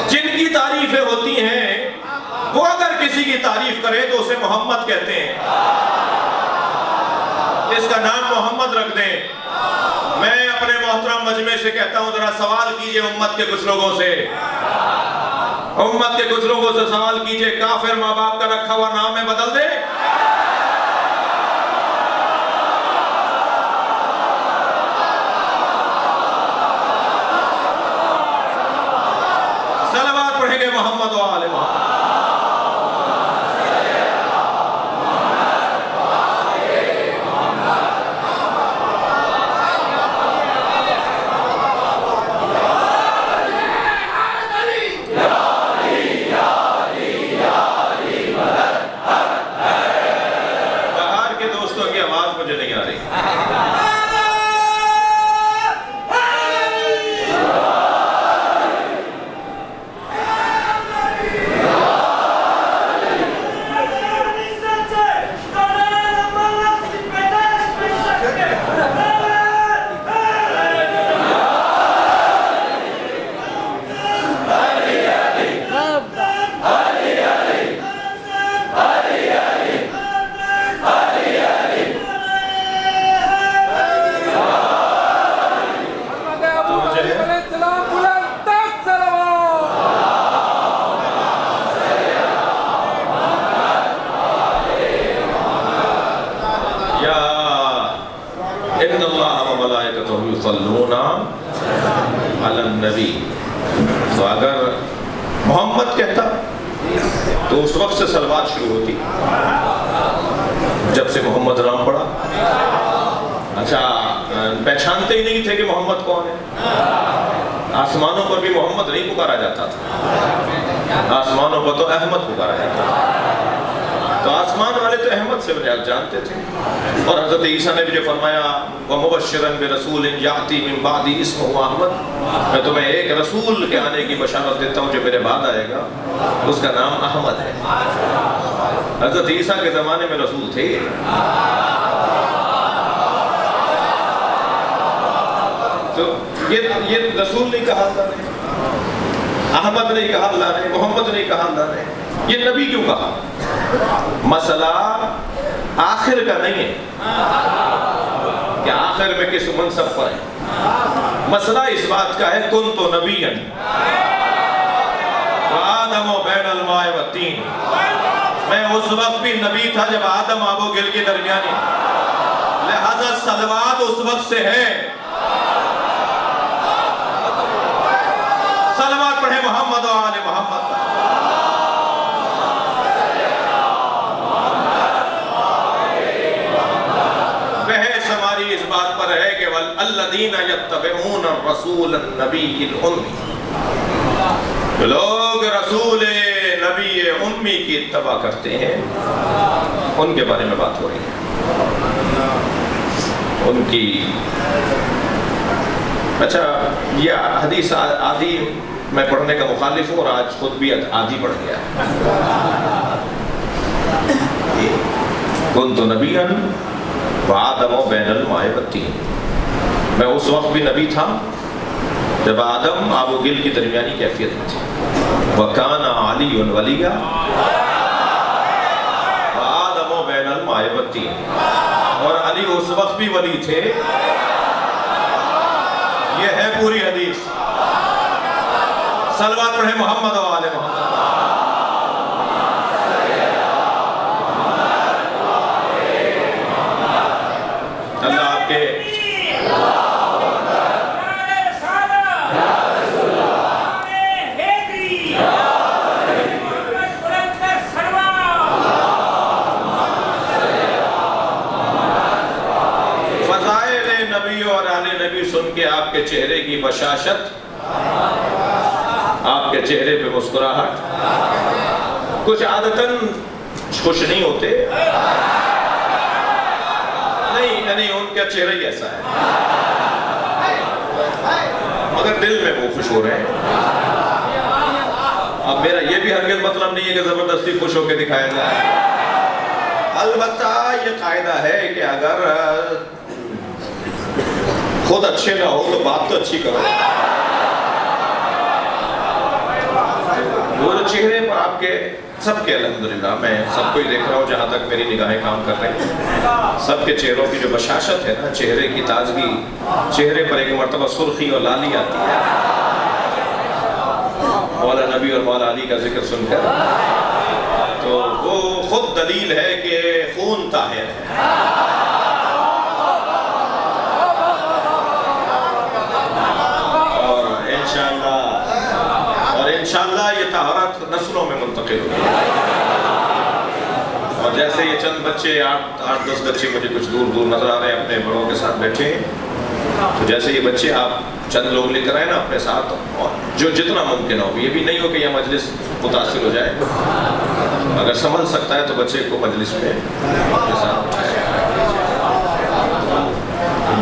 جن کی تعریفیں ہوتی ہیں وہ اگر کسی کی تعریف کرے تو اسے محمد کہتے ہیں، اس کا نام محمد رکھ دیں۔ میں اپنے محترم مجمع سے کہتا ہوں ذرا سوال کیجئے امت کے کچھ لوگوں سے، امت کے کچھ لوگوں سے سوال کیجئے، کافر ماں باپ کا رکھا ہوا نام ہے بدل دے؟ صلوات پڑھیں گے محمد و آل محمد۔ تو اگر محمد کہتا تو اس وقت سے صلوات شروع ہوتی، جب سے محمد نام پڑا۔ اچھا پہچانتے ہی نہیں تھے کہ محمد کون ہے، آسمانوں پر بھی محمد نہیں پکارا جاتا تھا، آسمانوں پر تو احمد پکارا جاتا تھا، تو آسمان والے تو احمد سے بنیاد جانتے تھے۔ اور حضرت عیسیٰ نے بھی جو فرمایا وَمُبَشِّرًا بِرَسُولٍ يَأْتِي مِن بَعْدِي اسْمُهُ احمد، میں تمہیں ایک رسول کے آنے کی بشارت دیتا ہوں جو میرے بعد آئے گا، اس کا نام احمد ہے۔ حضرت عیسیٰ کے زمانے میں رسول تھے، تو یہ رسول نہیں کہا اللہ نے، احمد نہیں کہا اللہ نے، محمد نہیں کہا اللہ نے، یہ نبی کیوں کہا؟ مسئلہ آخر کا نہیں ہے کہ آخر میں کس منصب پر ہے، مسئلہ اس بات کا ہے کن تو نبیًا وآدم بین الماء والطین، میں اس وقت بھی نبی تھا جب آدم آب و گل کے درمیانی، لہذا صلوات اس وقت سے ہے۔ صلوات پڑھیں محمد و آل محمد۔ بحث ہماری اس بات پر ہے کہ وَالَّذِينَ يَتَّبِعُونَ الرَّسُولَ النَّبِيِّ الْأُمِّيِّ، لوگ رسول نبی امی کی اتباع کرتے ہیں، ان کے بارے میں بات ہو رہی ہے، ان کی۔ اچھا یہ حدیث آدھی میں پڑھنے کا مخالف ہوں اور آج خود بھی آدھی پڑھ گیا۔ کنت نبیًا وآدم بین الماء والطین، میں اس وقت بھی نبی تھا جب آدم آب و گل کی درمیانی کیفیت میں تھے۔ وَكَانَ عَلِيٌّ وَلِيًّا وَآدَمُ بَيْنَ الْمَاءِ وَالطِّينِ، اور علی اس وقت بھی ولی تھے۔ یہ ہے پوری حدیث۔ صلوات پڑھیں محمد و آل محمد۔ اللہ آپ کے سن کے آپ کے چہرے کی بشاشت، آپ کے چہرے پہ مسکراہٹ، کچھ عادتاً خوش نہیں ہوتے، نہیں یعنی ان کا چہرہ ہی ایسا ہے، مگر دل میں وہ خوش ہو رہے ہیں۔ اب میرا یہ بھی ہرگز مطلب نہیں ہے کہ زبردستی خوش ہو کے دکھایا جائے، البتہ یہ قاعدہ ہے کہ اگر خود اچھے نہ ہو تو بات تو اچھی کرو۔ وہ جو چہرے پر آپ کے سب کے الحمدللہ میں سب کو ہی دیکھ رہا ہوں جہاں تک میری نگاہیں کام کر رہی ہیں، سب کے چہروں کی جو بشاشت ہے نا، چہرے کی تازگی، چہرے پر ایک مرتبہ سرخی اور لالی آتی ہے مولا نبی اور مولا علی کا ذکر سن کر، تو وہ خود دلیل ہے کہ خون طاہر ہے۔ اور انشاءاللہ یہ طہارت نسلوں میں منتقل ہوگی۔ اور جیسے یہ چند بچے 8-10 بچے مجھے کچھ دور دور نظر آ رہے ہیں اپنے بڑوں کے ساتھ بیٹھے ہیں، تو جیسے یہ بچے آپ چند لوگ لے کر آئے نا اپنے ساتھ، اور جو جتنا ممکن ہو، یہ بھی نہیں ہو کہ یہ مجلس متاثر ہو جائے، اگر سنبھل سکتا ہے تو بچے کو مجلس میں اپنے ساتھ اٹھائے۔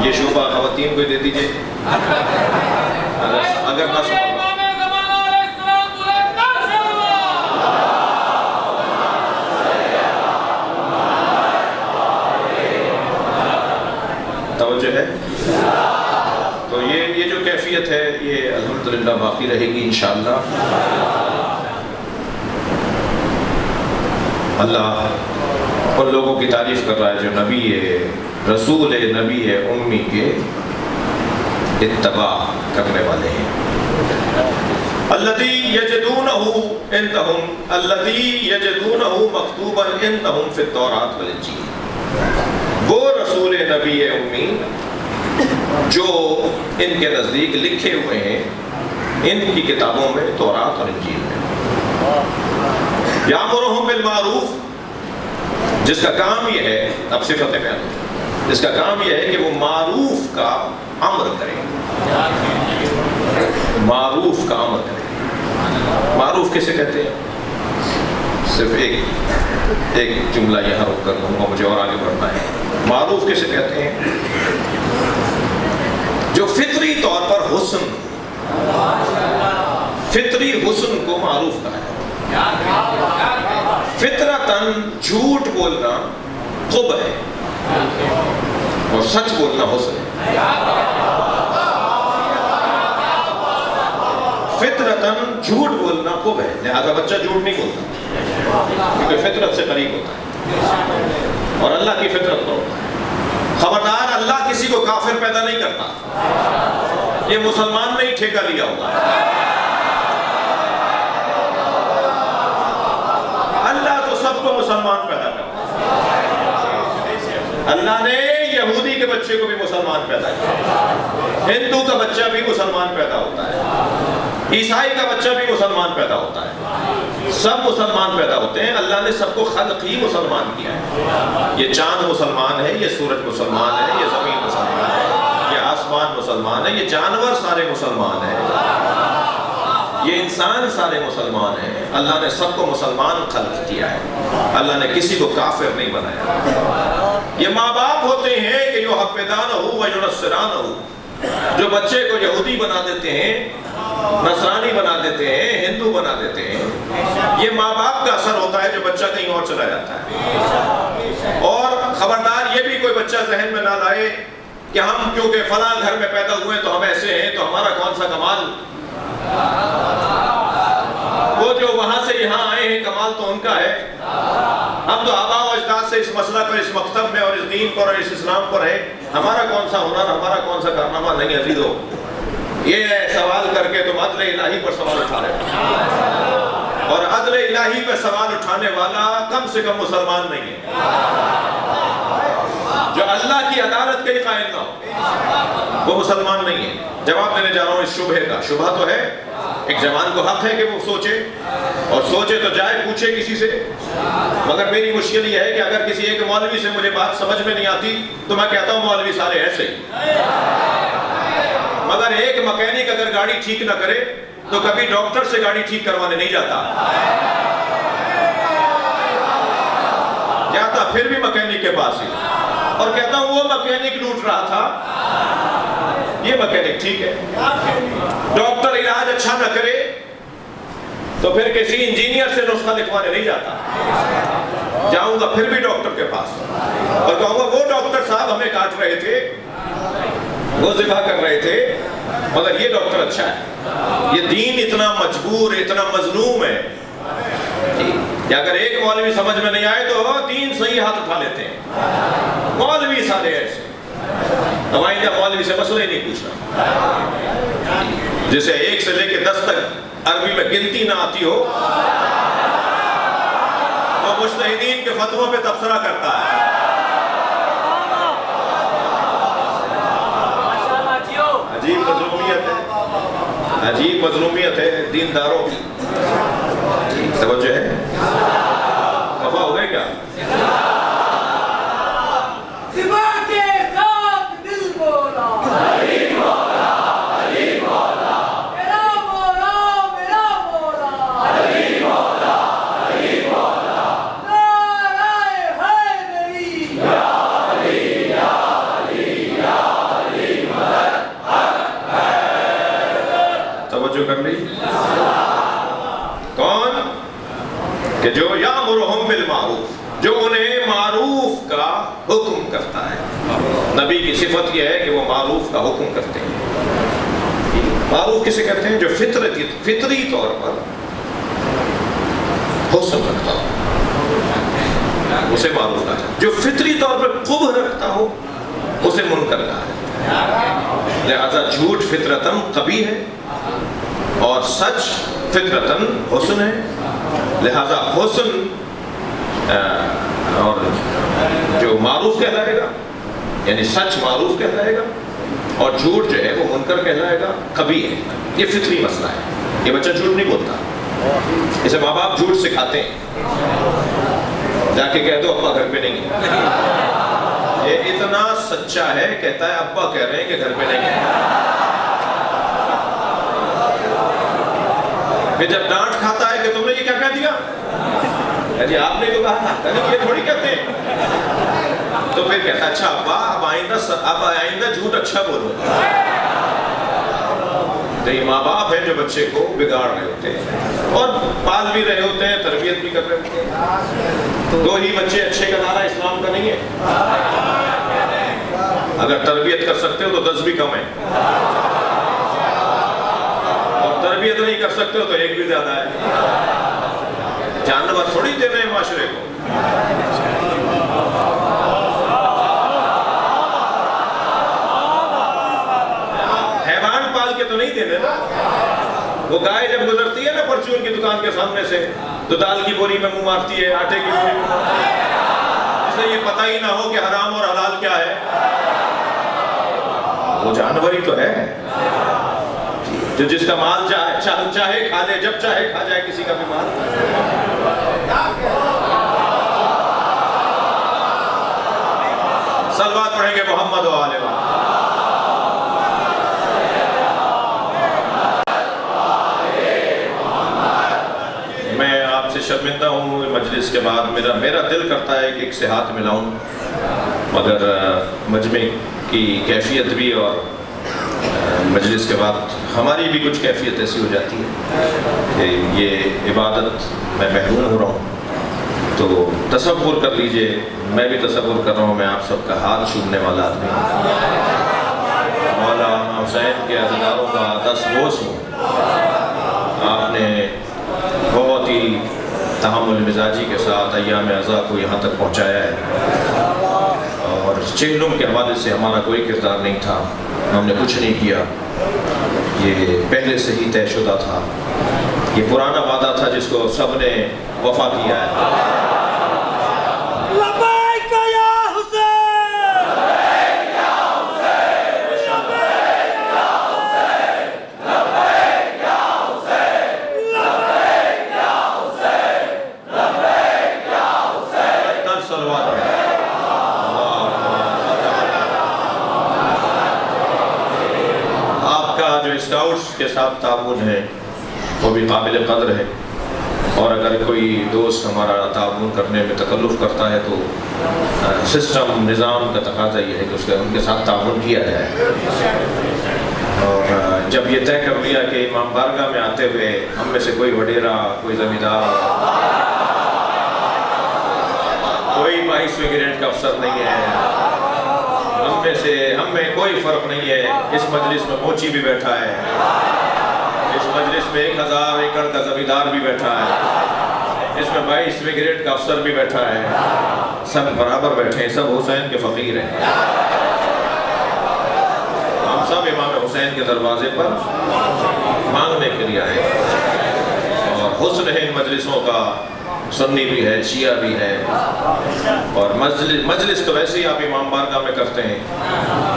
یہ شعبہ خواتین کو دے دیجئے اگر نہ سنبھل۔ توجہ ہے؟ تو یہ جو کیفیت ہے یہ الحمدللہ باقی رہے گی انشاءاللہ۔ اللہ ان لوگوں کی تعریف کر رہا ہے جو نبی رسول نبی امی کے اتباع کرنے والے ہیں۔ الذی یجدونہ مکتوبا عندہم فی التوراۃ والانجیل، وہ رسول نبی امی جو ان کے نزدیک لکھے ہوئے ہیں ان کی کتابوں میں، تورات اور انجیل میں۔ یامرہم بالمعروف، جس کا کام یہ ہے، اب صفت بیان، جس کا کام یہ ہے کہ وہ معروف کا امر کرے، معروف کا امر کرے۔ معروف کسے کہتے ہیں؟ صرف ایک جملہ یہاں رک کر دوں گا، مجھے اور آگے بڑھنا ہے۔ معروف کسے کہتے ہیں؟ جو فطری طور پر حسن، فطری حسن کو معروف کہا ہے۔ فطرتاً جھوٹ بولنا قبح ہے اور سچ بولنا حسن ہے۔ فطرتاً جھوٹ بولنا قبح ہے، لہذا بچہ جھوٹ نہیں بولتا کیونکہ فطرت سے قریب ہوتا ہے اور اللہ کی فطرت پر ہوتا ہے۔ خبردار، اللہ کسی کو کافر پیدا نہیں کرتا، یہ مسلمان نے ہی ٹھیکہ لیا ہوا ہے۔ اللہ تو سب کو مسلمان پیدا کرتا ہے۔ اللہ نے یہودی کے بچے کو بھی مسلمان پیدا کیا، ہندو کا بچہ بھی مسلمان پیدا ہوتا ہے، عیسائی کا بچہ بھی مسلمان پیدا ہوتا ہے، سب مسلمان پیدا ہوتے ہیں۔ اللہ نے سب کو خلق ہی مسلمان کیا ہے۔ یہ چاند مسلمان ہے، یہ سورج مسلمان ہے، یہ زمین مسلمان ہے، یہ آسمان مسلمان ہے، یہ جانور سارے مسلمان ہیں، یہ انسان سارے مسلمان ہیں۔ اللہ نے سب کو مسلمان خلق کیا ہے، اللہ نے کسی کو کافر نہیں بنایا۔ یہ ماں باپ ہوتے ہیں کہ یحفظانہ وینصرانہ، جو بچے کو یہودی بنا دیتے ہیں، نصرانی بنا دیتے ہیں، ہندو بنا دیتے ہیں، یہ ماں باپ کا اثر ہوتا ہے جو بچہ کہیں اور چلا جاتا ہے۔ اور خبردار، یہ بھی کوئی بچہ ذہن میں نہ لائے کہ ہم کیونکہ فلاں گھر میں پیدا ہوئے تو ہم ایسے ہیں تو ہمارا کون سا کمال، وہ جو وہاں سے یہاں آئے ہیں کمال تو ان کا ہے، ہم تو آباء و اجداد سے اس مسئلہ پر، اس مکتب میں اور اس دین پر اور اس اسلام پر ہے، ہمارا کون سا ہنر، ہمارا کون سا کارنامہ نہیں۔ عزیزو، یہ سوال کر کے تم عدل الہی پر سوال اٹھا رہے ہو، اور عدل الہی پہ سوال اٹھانے والا کم سے کم مسلمان نہیں ہے۔ جو اللہ کی عدالت کے قائل نہ ہو وہ مسلمان نہیں ہے۔ جواب دینے جا رہا ہوں اس شبہ کا۔ شبہ تو ہے، ایک جوان کو حق ہے کہ وہ سوچے، اور سوچے تو جائے پوچھے کسی سے، مگر میری مشکل یہ ہے کہ اگر کسی ایک مولوی سے مجھے بات سمجھ میں نہیں آتی تو میں کہتا ہوں مولوی سارے ایسے ہی، مگر ایک مکینک اگر گاڑی ٹھیک نہ کرے تو کبھی ڈاکٹر سے گاڑی ٹھیک کروانے نہیں جاتا، جاتا پھر بھی مکینک کے پاس ہی، اور کہتا ہوں وہ مکینک لوٹ رہا تھا، یہ مکینک ٹھیک ہے. ڈاکٹر علاج اچھا نہ کرے تو پھر کسی انجینئر سے نسخہ لکھوانے نہیں جاتا. جاؤں گا پھر بھی ڈاکٹر کے پاس اور کہوں گا وہ ڈاکٹر صاحب ہمیں کاٹ رہے تھے, وہ ذبح کر رہے تھے, مگر یہ ڈاکٹر اچھا ہے. یہ دین اتنا مجبور, اتنا مظلوم ہے کہ اگر ایک مولوی سمجھ میں نہیں آئے تو دین صحیح ہاتھ اٹھا لیتے ہیں. مولوی سارے ایسے, اب آئندہ مولوی سے مسئلہ ہی نہیں پوچھنا. جسے 1 سے لے کے 10 تک عربی میں گنتی نہ آتی ہو وہ مجتہدین کے فتووں پہ تبصرہ کرتا ہے. عجیب مظلومیت ہے, عجیب مظلومیت ہے دینداروں کی. توجہ ہے, خفا ہو گئے کیا؟ دماغ کے ساتھ دل بولا, علی مولا, علی مولا, میرا مولا, میرا مولا, علی مولا, علی مولا, نعرہ حیدری, یا علی, یا علی, یا علی, مدد حق حیدر. توجہ کر لی. کون کہ جو یامرہم بالمعروف, جو انہیں معروف کا حکم کرتا ہے. نبی کی صفت یہ ہے کہ وہ معروف کا حکم کرتے ہیں. معروف کسے کہتے ہیں؟ جو فطری طور پر حسن رکھتا ہو اسے معروف کہا ہے. جو فطری طور پر قبح رکھتا ہو اسے منکر کہا ہے. لہذا جھوٹ فطرتاً قبیح ہے اور سچ فطرتاً حسن ہے. لہذا حسن اور جو معروف کہلائے گا, یعنی سچ معروف کہلائے گا اور جھوٹ جو ہے وہ منکر کہلائے گا, قبیح ہے. یہ فطری مسئلہ ہے. یہ بچہ جھوٹ نہیں بولتا, اسے ماں باپ جھوٹ سکھاتے ہیں. جا کے کہہ دو ابا گھر پہ نہیں ہے. یہ اتنا سچا ہے, کہتا ہے ابا کہہ رہے ہیں کہ گھر پہ نہیں ہے. پھر جب ڈانٹ کھاتا ہے کہ تم نے یہ کیا کہہ دیا, جی آپ نے تو کہا تھا, یہ تھوڑی کہتے ہیں. تو پھر کہتا ہے اچھا ابا اب آئندہ جھوٹ اچھا بولو. تو یہ ماں باپ ہیں جو بچے کو بگاڑ رہے ہوتے ہیں اور پال بھی رہے ہوتے ہیں, تربیت بھی کر رہے ہوتے ہیں. 2 ہی بچے اچھے کا نعرہ اسلام کا نہیں ہے. اگر تربیت کر سکتے ہو تو 10 بھی کم ہے, اور تربیت نہیں کر سکتے ہو تو 1 بھی زیادہ ہے. جانور تھوڑی دے رہے ہیں معاشرے کو. حیوان پال کے تو نہیں دے رہے نا. وہ گائے جب گزرتی ہے نا پرچون کی دکان کے سامنے سے تو دال کی بوری میں منہ مارتی ہے, آٹے کی بوری میں, اسے یہ پتہ ہی نہ ہو کہ حرام اور حلال کیا ہے. وہ جانور ہی تو ہے جو جس کا مال چاہے کھا لے, جب چاہے کھا جائے کسی کا بھی مال. صلوات پڑھیں گے محمد و آل محمد. میں آپ سے شرمندہ ہوں مجلس کے بعد. میرا دل کرتا ہے کہ ایک سے ہاتھ ملاؤں, مگر مجمع کی کیفیت بھی اور مجلس کے بعد ہماری بھی کچھ کیفیت ایسی ہو جاتی ہے کہ یہ عبادت میں محروم ہو رہا ہوں. تو تصور کر لیجئے, میں بھی تصور کر رہا ہوں, میں آپ سب کا ہاتھ چھونے والا آدمی ہوں. مولانا حسین کے عزیزداروں کا دستبوس ہوں. آپ نے بہت ہی تحمل مزاجی کے ساتھ ایام عزا کو یہاں تک پہنچایا ہے, اور چہلم کے حوالے سے ہمارا کوئی کردار نہیں تھا, ہم نے کچھ نہیں کیا. یہ پہلے سے ہی طے شدہ تھا. یہ پرانا وعدہ تھا جس کو سب نے وفا کیا ہے. لبیک یا حسین, لبیک یا حسین, لبیک یا حسین, لبیک یا حسین, لبیک یا حسین. تر صلوات ہے. آپ کا جو اسکاؤٹس کے ساتھ تعاون ہے وہ بھی قابل قدر ہے, اور اگر کوئی دوست ہمارا تعاون کرنے میں تکلف کرتا ہے تو سسٹم نظام کا تقاضا یہ ہے کہ ان کے ساتھ تعاون کیا جائے. اور جب یہ طے کر لیا کہ امام بارگاہ میں آتے ہوئے ہم میں سے کوئی وڈیرا، کوئی زمیندار، کوئی 22ویں گریڈ کا افسر نہیں ہے، ہم میں کوئی فرق نہیں ہے، اس مجلس میں موچی بھی بیٹھا ہے، اس مجلس میں 1000 ایکڑ کا زمیندار بھی بیٹھا ہے، اس میں 22ویں گریڈ کا افسر بھی بیٹھا ہے، سب برابر بیٹھے ہیں، سب حسین کے فقیر ہیں، ہم سب امام حسین کے دروازے پر مانگنے کے لیے آئے، اور حسن ہے ان مجلسوں کا، سنی بھی ہے، شیعہ بھی ہے، اور مجلس تو ویسے ہی آپ امام بارگاہ میں کرتے ہیں،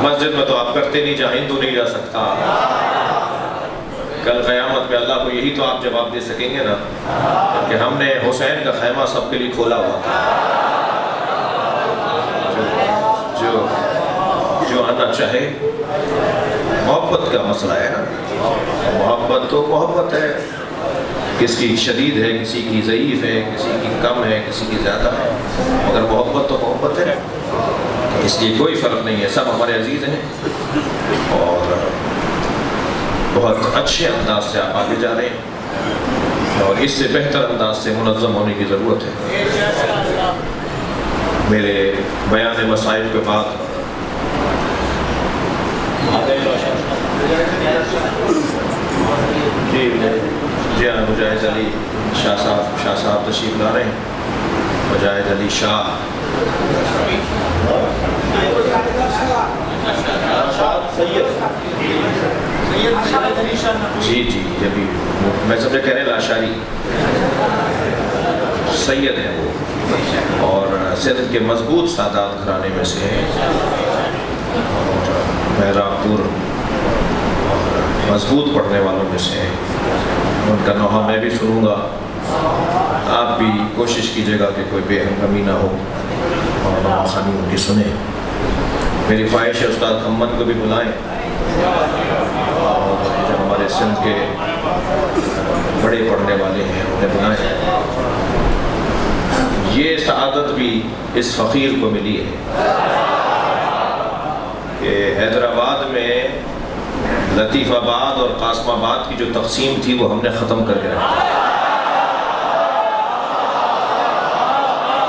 مسجد میں تو آپ کرتے نہیں، جہاں ہندو نہیں جا سکتا، کل قیامت میں اللہ کو یہی تو آپ جواب دے سکیں گے نا کہ ہم نے حسین کا خیمہ سب کے لیے کھولا ہوا تھا، جو آنا چاہے، محبت کا مسئلہ ہے نا، محبت تو محبت ہے، کسی کی شدید ہے، کسی کی ضعیف ہے، کسی کی کم ہے، کسی کی زیادہ ہے، مگر محبت تو محبت ہے، اس لیے کوئی فرق نہیں ہے، سب ہمارے عزیز ہیں، اور بہت اچھے انداز سے آپ آگے جا رہے ہیں، اور اس سے بہتر انداز سے منظم ہونے کی ضرورت ہے۔ میرے بیان مسائل کے بعد جی ہاں، مجاہد علی شاہ صاحب تشریف لا رہے ہیں، مجاہد علی شاہ، جی ابھی میں سمجھا کہہ رہے لاشاری سید ہیں وہ، اور سندھ کے مضبوط سادات گھرانے میں سے ہیں، اور محراب پور مضبوط پڑھنے والوں میں سے ہیں، ان کا نوحہ میں بھی سنوں گا، آپ بھی کوشش کیجیے گا کہ کوئی بے ہنگمی نہ ہو اور نوحہ خوانی ان کی سنیں۔ میری خواہش ہے استاد محمد کو بھی بلائیں، اور جو ہمارے سندھ کے بڑے پڑھنے والے ہیں انہیں بلائیں، یہ سعادت بھی اس فقیر کو ملی ہے کہ حیدرآباد میں لطیف آباد اور قاسم آباد کی جو تقسیم تھی وہ ہم نے ختم کر کے رکھی۔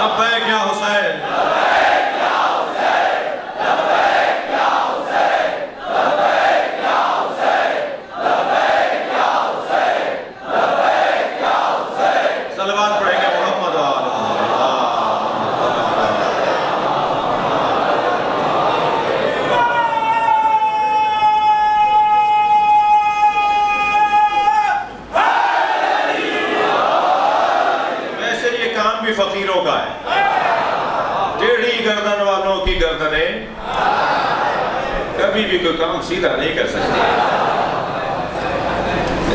لبیک یا حسین، صلوات پڑھیں گے محمد فقیروں کا ہے، ٹیڑھی گردن والوں کی گردنیں کبھی بھی کوئی کام سیدھا نہیں کر سکتی،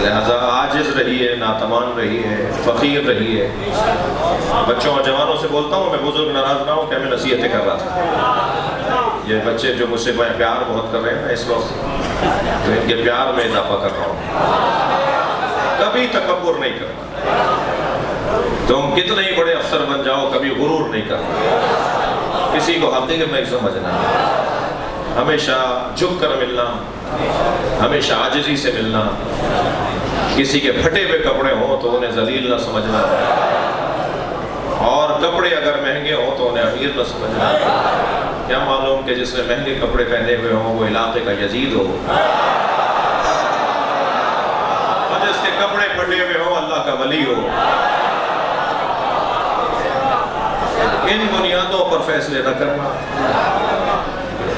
لہذا عاجز رہی ہے، ناتوان رہی ہے، فقیر رہی ہے۔ بچوں اور جوانوں سے بولتا ہوں، میں بزرگ ناراض نہ ہوں کہ میں نصیحتیں کر رہا تھا، یہ بچے جو مجھ سے پیار بہت کر رہے ہیں اس وقت، تو ان کے پیار میں اضافہ کر رہا ہوں، کبھی تکبر نہیں کرنا، تم کتنے ہی بڑے افسر بن جاؤ کبھی غرور نہیں کرنا، کسی کو حقیقت نہیں سمجھنا، ہمیشہ جھک کر ملنا، ہمیشہ عاجزی سے ملنا، کسی کے پھٹے ہوئے کپڑے ہوں تو انہیں ذلیل نہ سمجھنا، اور کپڑے اگر مہنگے ہوں تو انہیں امیر نہ سمجھنا، کیا معلوم کہ جس نے مہنگے کپڑے پہنے ہوئے ہوں وہ علاقے کا یزید ہو، اور جس کے کپڑے پھٹے ہوئے ہوں اللہ کا ولی ہو۔ ان بنیادوں پر فیصلے نہ کرنا،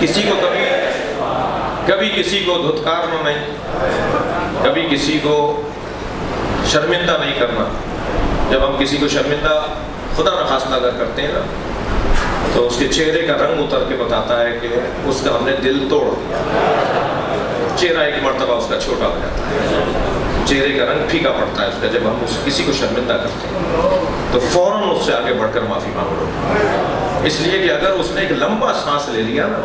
کسی کو کبھی کسی کو دھتکارنا نہیں، کبھی کسی کو شرمندہ نہیں کرنا۔ جب ہم کسی کو شرمندہ خدا نخواستہ اگر کرتے ہیں نا تو اس کے چہرے کا رنگ اتر کے بتاتا ہے کہ اس کا ہم نے دل توڑ دیا، چہرہ ایک مرتبہ اس کا چھوٹا ہو جاتا ہے، چہرے کا رنگ پھیکا پڑتا ہے اس کا۔ جب ہم کسی کو شرمندہ کرتے ہیں تو فوراً اس سے آگے بڑھ کر معافی مانگ لو، اس لیے کہ اگر اس نے ایک لمبا سانس لے لیا نا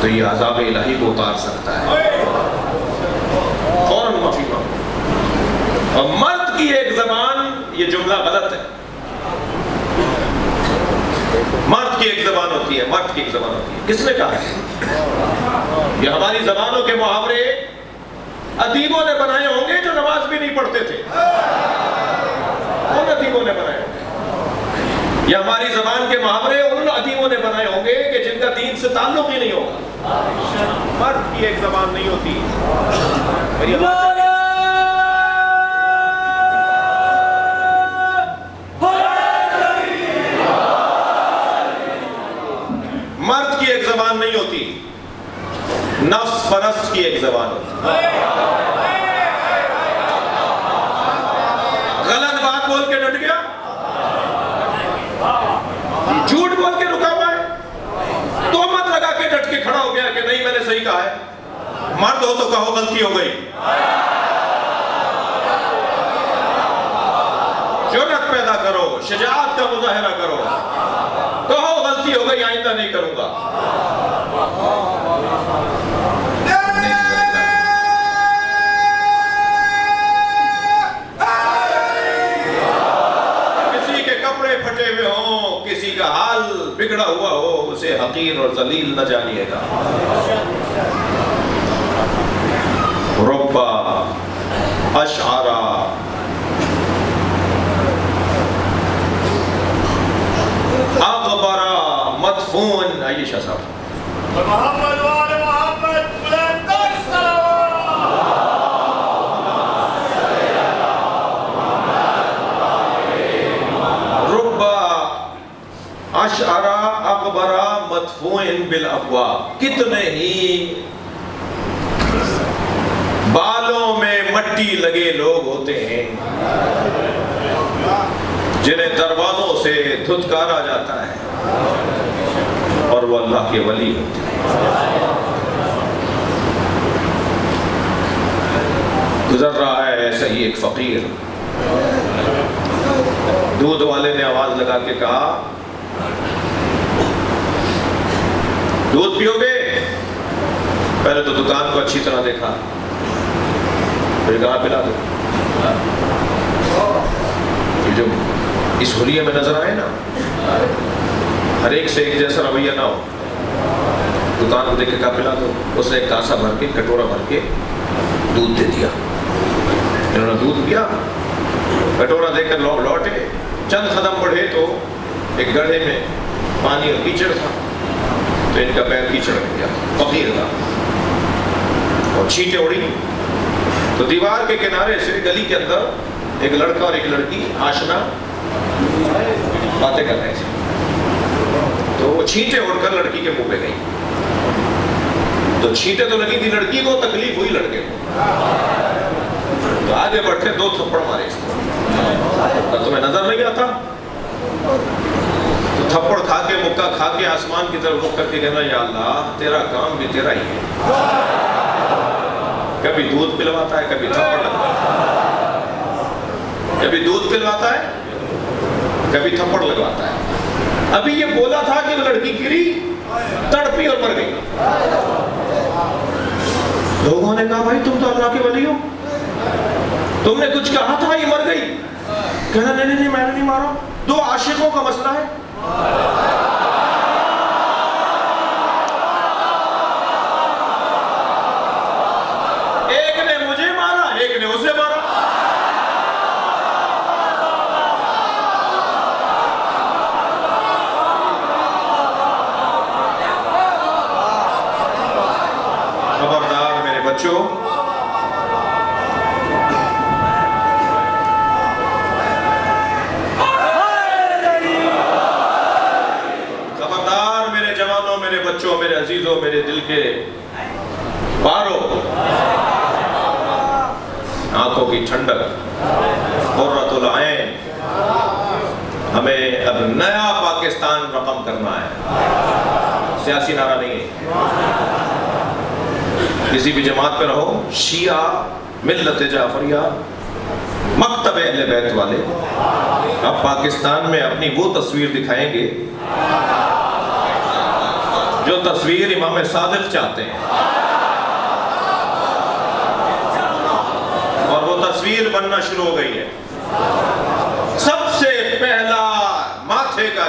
تو یہ عذاب الہی کو اتار سکتا ہے، فوراً معافی مانگو۔ اور مرد کی ایک زبان، یہ جملہ غلط ہے، مرد کی ایک زبان ہوتی ہے، مرد کی ایک زبان ہوتی ہے. کس نے کہا ہے؟ یہ ہماری زبانوں کے محاورے ادیبوں نے بنائے ہوں گے جو نماز بھی نہیں پڑھتے تھے. ان ادیبوں نے بنائے ہوں گے. یہ ہماری زبان کے محاورے ان ادیبوں نے بنائے ہوں گے کہ جن کا دین سے تعلق ہی نہیں ہوگا. مرد کی ایک زبان نہیں ہوتی. مرد کی ایک زبان نہیں ہوتی، نفس پرست کی ایک زبان ہوتی. غلط بات بول کے ڈٹ گیا، جھوٹ بول کے رکا ہوا ہے، تہمت لگا کے ڈٹ کے کھڑا ہو گیا کہ نہیں میں نے صحیح کہا ہے. مرد ہو تو کہو غلطی ہو گئی. جرأت پیدا کرو، شجاعت کا مظاہرہ کرو، کہو غلطی ہو گئی آئندہ نہیں کروں گا. کسی کے کپڑے پھٹے ہوئے ہوں، کسی کا حال بگڑا ہوا ہو، اسے حقیر اور ذلیل نہ جانیے گا. ربا اشعرا اغبرا مدفون. آئیے شاہ صاحب. محمد وآل محمد بلند الصلوات. ربا اشعرا اغبرا مدفون بالابواب. کتنے ہی بالوں میں مٹی لگے لوگ ہوتے ہیں جنہیں دروازوں سے دھتکارا جاتا ہے اور وہ اللہ کے ولی ہوتے ہیں. گزر رہا ہے ایسا ہی ایک فقیر. دودھ والے نے آواز لگا کے کہا دودھ پیو گے؟ پہلے تو دکان کو اچھی طرح دیکھا، پھر کہا پلا دو. یہ جو اس حلیے میں نظر آئے نا، ہر ایک سے ایک جیسا رویہ نہ ہو. دکان کو دیکھ کے کہا پلا دو. اس نے ایک کاسا بھر کے کٹورا بھر کے دودھ دے دیا. انہوں نے دودھ پیا، کٹورا دے کر لوٹے. چند قدم بڑھے تو ایک گڑھے میں پانی اور کیچڑ تھا، تو ان کا پیر کیچڑ میں گیا فقیر کا، اور چھینٹیں اڑی. تو دیوار کے کنارے سے گلی کے اندر ایک لڑکا اور ایک لڑکی آشنا باتیں کر رہے تھے. تو وہ چھینٹیں اڑ کر لڑکی کے منہ پہ گئی. تو چھینٹیں تو لگی تھی لڑکی کو، تکلیف ہوئی لڑکے کو. تو آگے بڑھ کے 2 تھپڑ مارے اس کو. تمہیں نظر نہیں آتا؟ تو تھپڑ کھا کے مکہ کھا کے آسمان کی طرف رخ کر کے کہنا یا اللہ تیرا کام بھی تیرا ہی ہے. کبھی دودھ پلواتا ہے، کبھی تھپڑ لگواتا ہے. کبھی دودھ پلواتا ہے، کبھی تھپڑ لگواتا ہے. ابھی یہ بولا تھا کہ وہ لڑکی گری، تڑپی اور مر گئی. لوگوں نے کہا بھائی تم تو اللہ کے ولی ہو، تم نے کچھ کہا تھا یہ مر گئی. کہنا نہیں نہیں میں نے نہیں مارا، 2 عاشقوں کا مسئلہ ہے. ایک نے مجھے مارا، ایک نے اسے مارا. خبردار میرے بچوں، میرے بچوں، میرے عزیزوں، میرے دل کے پاروں، آنکھوں کی ٹھنڈک، قرۃ العین. ہمیں اب نیا پاکستان رقم کرنا ہے، سیاسی نعرہ نہیں ہے. کسی بھی جماعت پہ رہو، شیعہ، ملت جعفریہ، مکتب اہل بیت والے، اب پاکستان میں اپنی وہ تصویر دکھائیں گے جو تصویر امام صادق چاہتے ہیں، اور وہ تصویر بننا شروع ہو گئی ہے. سب سے پہلا ماتھے کا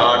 8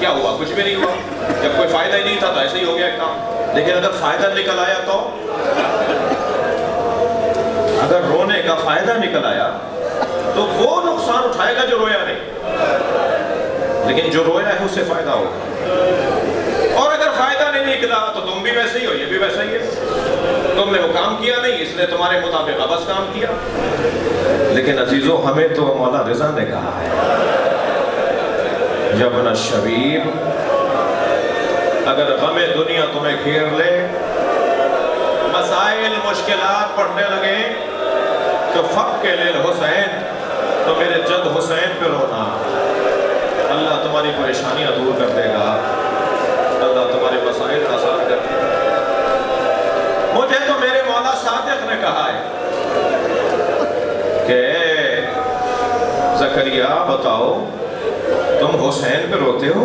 کیا ہوا؟ کچھ بھی نہیں ہوا. جب کوئی فائدہ ہی نہیں تھا تو ایسے ہی ہو گیا کام. لیکن اگر فائدہ نکل آیا تو اگر رونے کا فائدہ نکل آیا تو وہ نقصان اٹھائے گا جو رویا نہیں، لیکن جو رویا ہے اس سے فائدہ ہوگا. اور اگر فائدہ نہیں نکلا تو تم بھی ویسے ہی ہو، یہ بھی ویسا ہی ہے. تم نے وہ کام کیا نہیں، اس لیے تمہارے مطابق عبث کام کیا. لیکن عزیزو ہمیں تو مولا رضا نے کہا ہے یابن الشبیب، اگر غم دنیا تمہیں گھیر لے، مسائل مشکلات پڑھنے لگے تو فق کے لیل حسین، تو میرے جد حسین پہ رونا. اللہ تمہاری پریشانیاں دور کر دے گا، اللہ تمہارے مسائل آسان کر دے گا. مجھے تو میرے مولا صادق نے کہا ہے کہ زکریا بتاؤ تم حسین پہ روتے ہو؟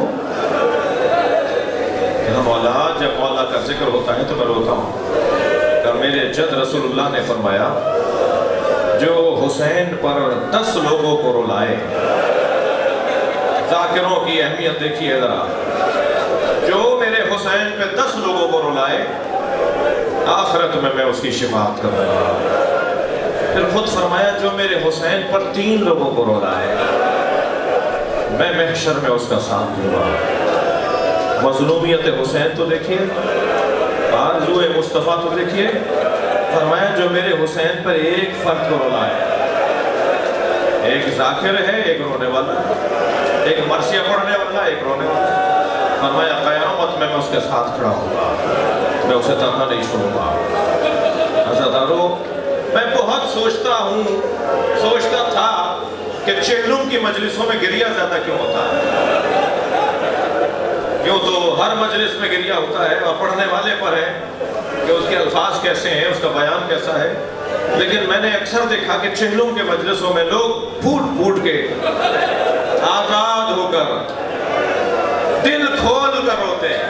کہ مولا جب مولا کا ذکر ہوتا ہے تو میں روتا ہوں. کہ میرے جد رسول اللہ نے فرمایا جو حسین پر 10 لوگوں کو رلائے، ذاکروں کی اہمیت دیکھیے ذرا، جو میرے حسین پہ 10 لوگوں کو رلائے آخرت میں اس کی شفاعت کروں گا. پھر خود فرمایا جو میرے حسین پر 3 لوگوں کو رلائے میں محشر میں اس کا ساتھ دوں گا. مظلومیت حسین تو دیکھیے، آرزو مصطفیٰ تو دیکھیے. فرمایا جو میرے حسین پر ایک فرد کو رلائے، ایک ذاکر ہے، ایک رونے والا، ایک مرثیہ پڑھنے والا، ایک رونے والا. فرمایا قیامت میں اس کے ساتھ کھڑا ہوں گا، میں اسے تنہا نہیں چھوڑوں گا. عزیزانو میں بہت سوچتا تھا کہ چہلم کی مجلسوں میں گریہ زیادہ کیوں ہوتا ہے؟ کیوں تو ہر مجلس میں گریہ ہوتا ہے اور پڑھنے والے پر ہے کہ اس کے الفاظ کیسے ہیں، اس کا بیان کیسا ہے. لیکن میں نے اکثر دیکھا کہ چہلم کے مجلسوں میں لوگ پھوٹ کے آزاد ہو کر دل کھول کر روتے ہیں.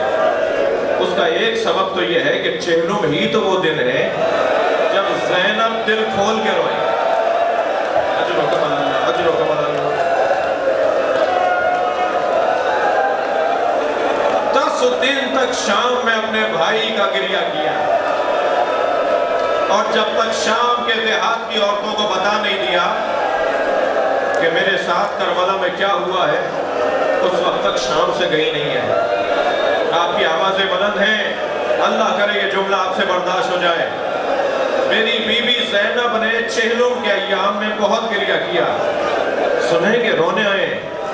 اس کا ایک سبب تو یہ ہے کہ چہلم ہی تو وہ دن ہے جب زینب دل کھول کے روئے. اجرکم اللہ، اجرکم اللہ. 10 دن تک شام میں اپنے بھائی کا گریہ کیا، اور جب تک شام کے دیہات کی عورتوں کو بتا نہیں دیا کہ میرے ساتھ کربلا میں کیا ہوا ہے، اس وقت تک شام سے گئی نہیں ہے. آپ کی آوازیں بلند ہیں، اللہ کرے یہ جملہ آپ سے برداشت ہو جائے. میری بی بی زینب نے چہلم کے ایام میں بہت گریہ کیا. سنیں کہ رونے آئے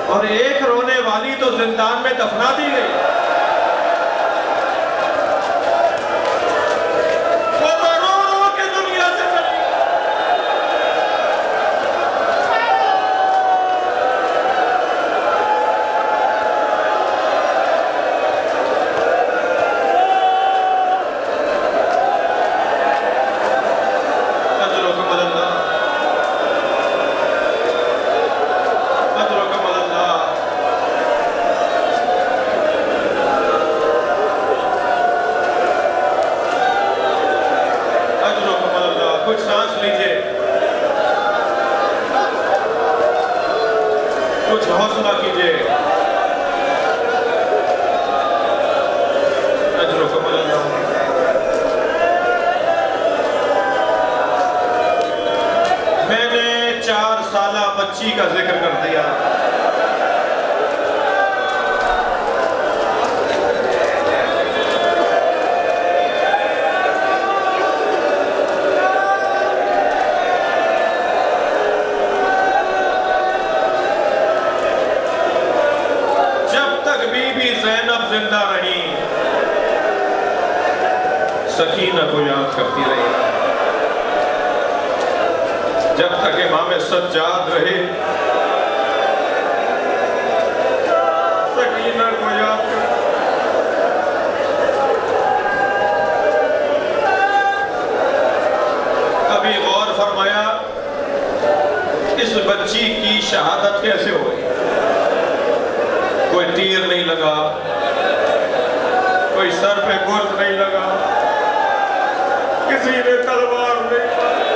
اور ایک رونے والی تو زندان میں دفنا دی گئی. وہ تو رو رو کے دنیا سے چلی گئی. کچھ سانس لیجئے، کچھ حوصلہ کیجئے. اجرکم اللہ. میں نے 4 سالہ بچی کا ذکر کر دیا. زندہ رہی سکینہ کو یاد کرتی رہی. جب تک امام سجاد رہے سکینہ کو یاد کرتی. ابھی غور فرمایا اس بچی کی شہادت کیسے ہوئی؟ کوئی تیر نہیں لگا، کوئی سر پہ گرز نہیں لگا، کسی نے تلوار نہیں ماری.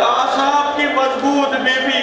اعصاب کی مضبوط بیوی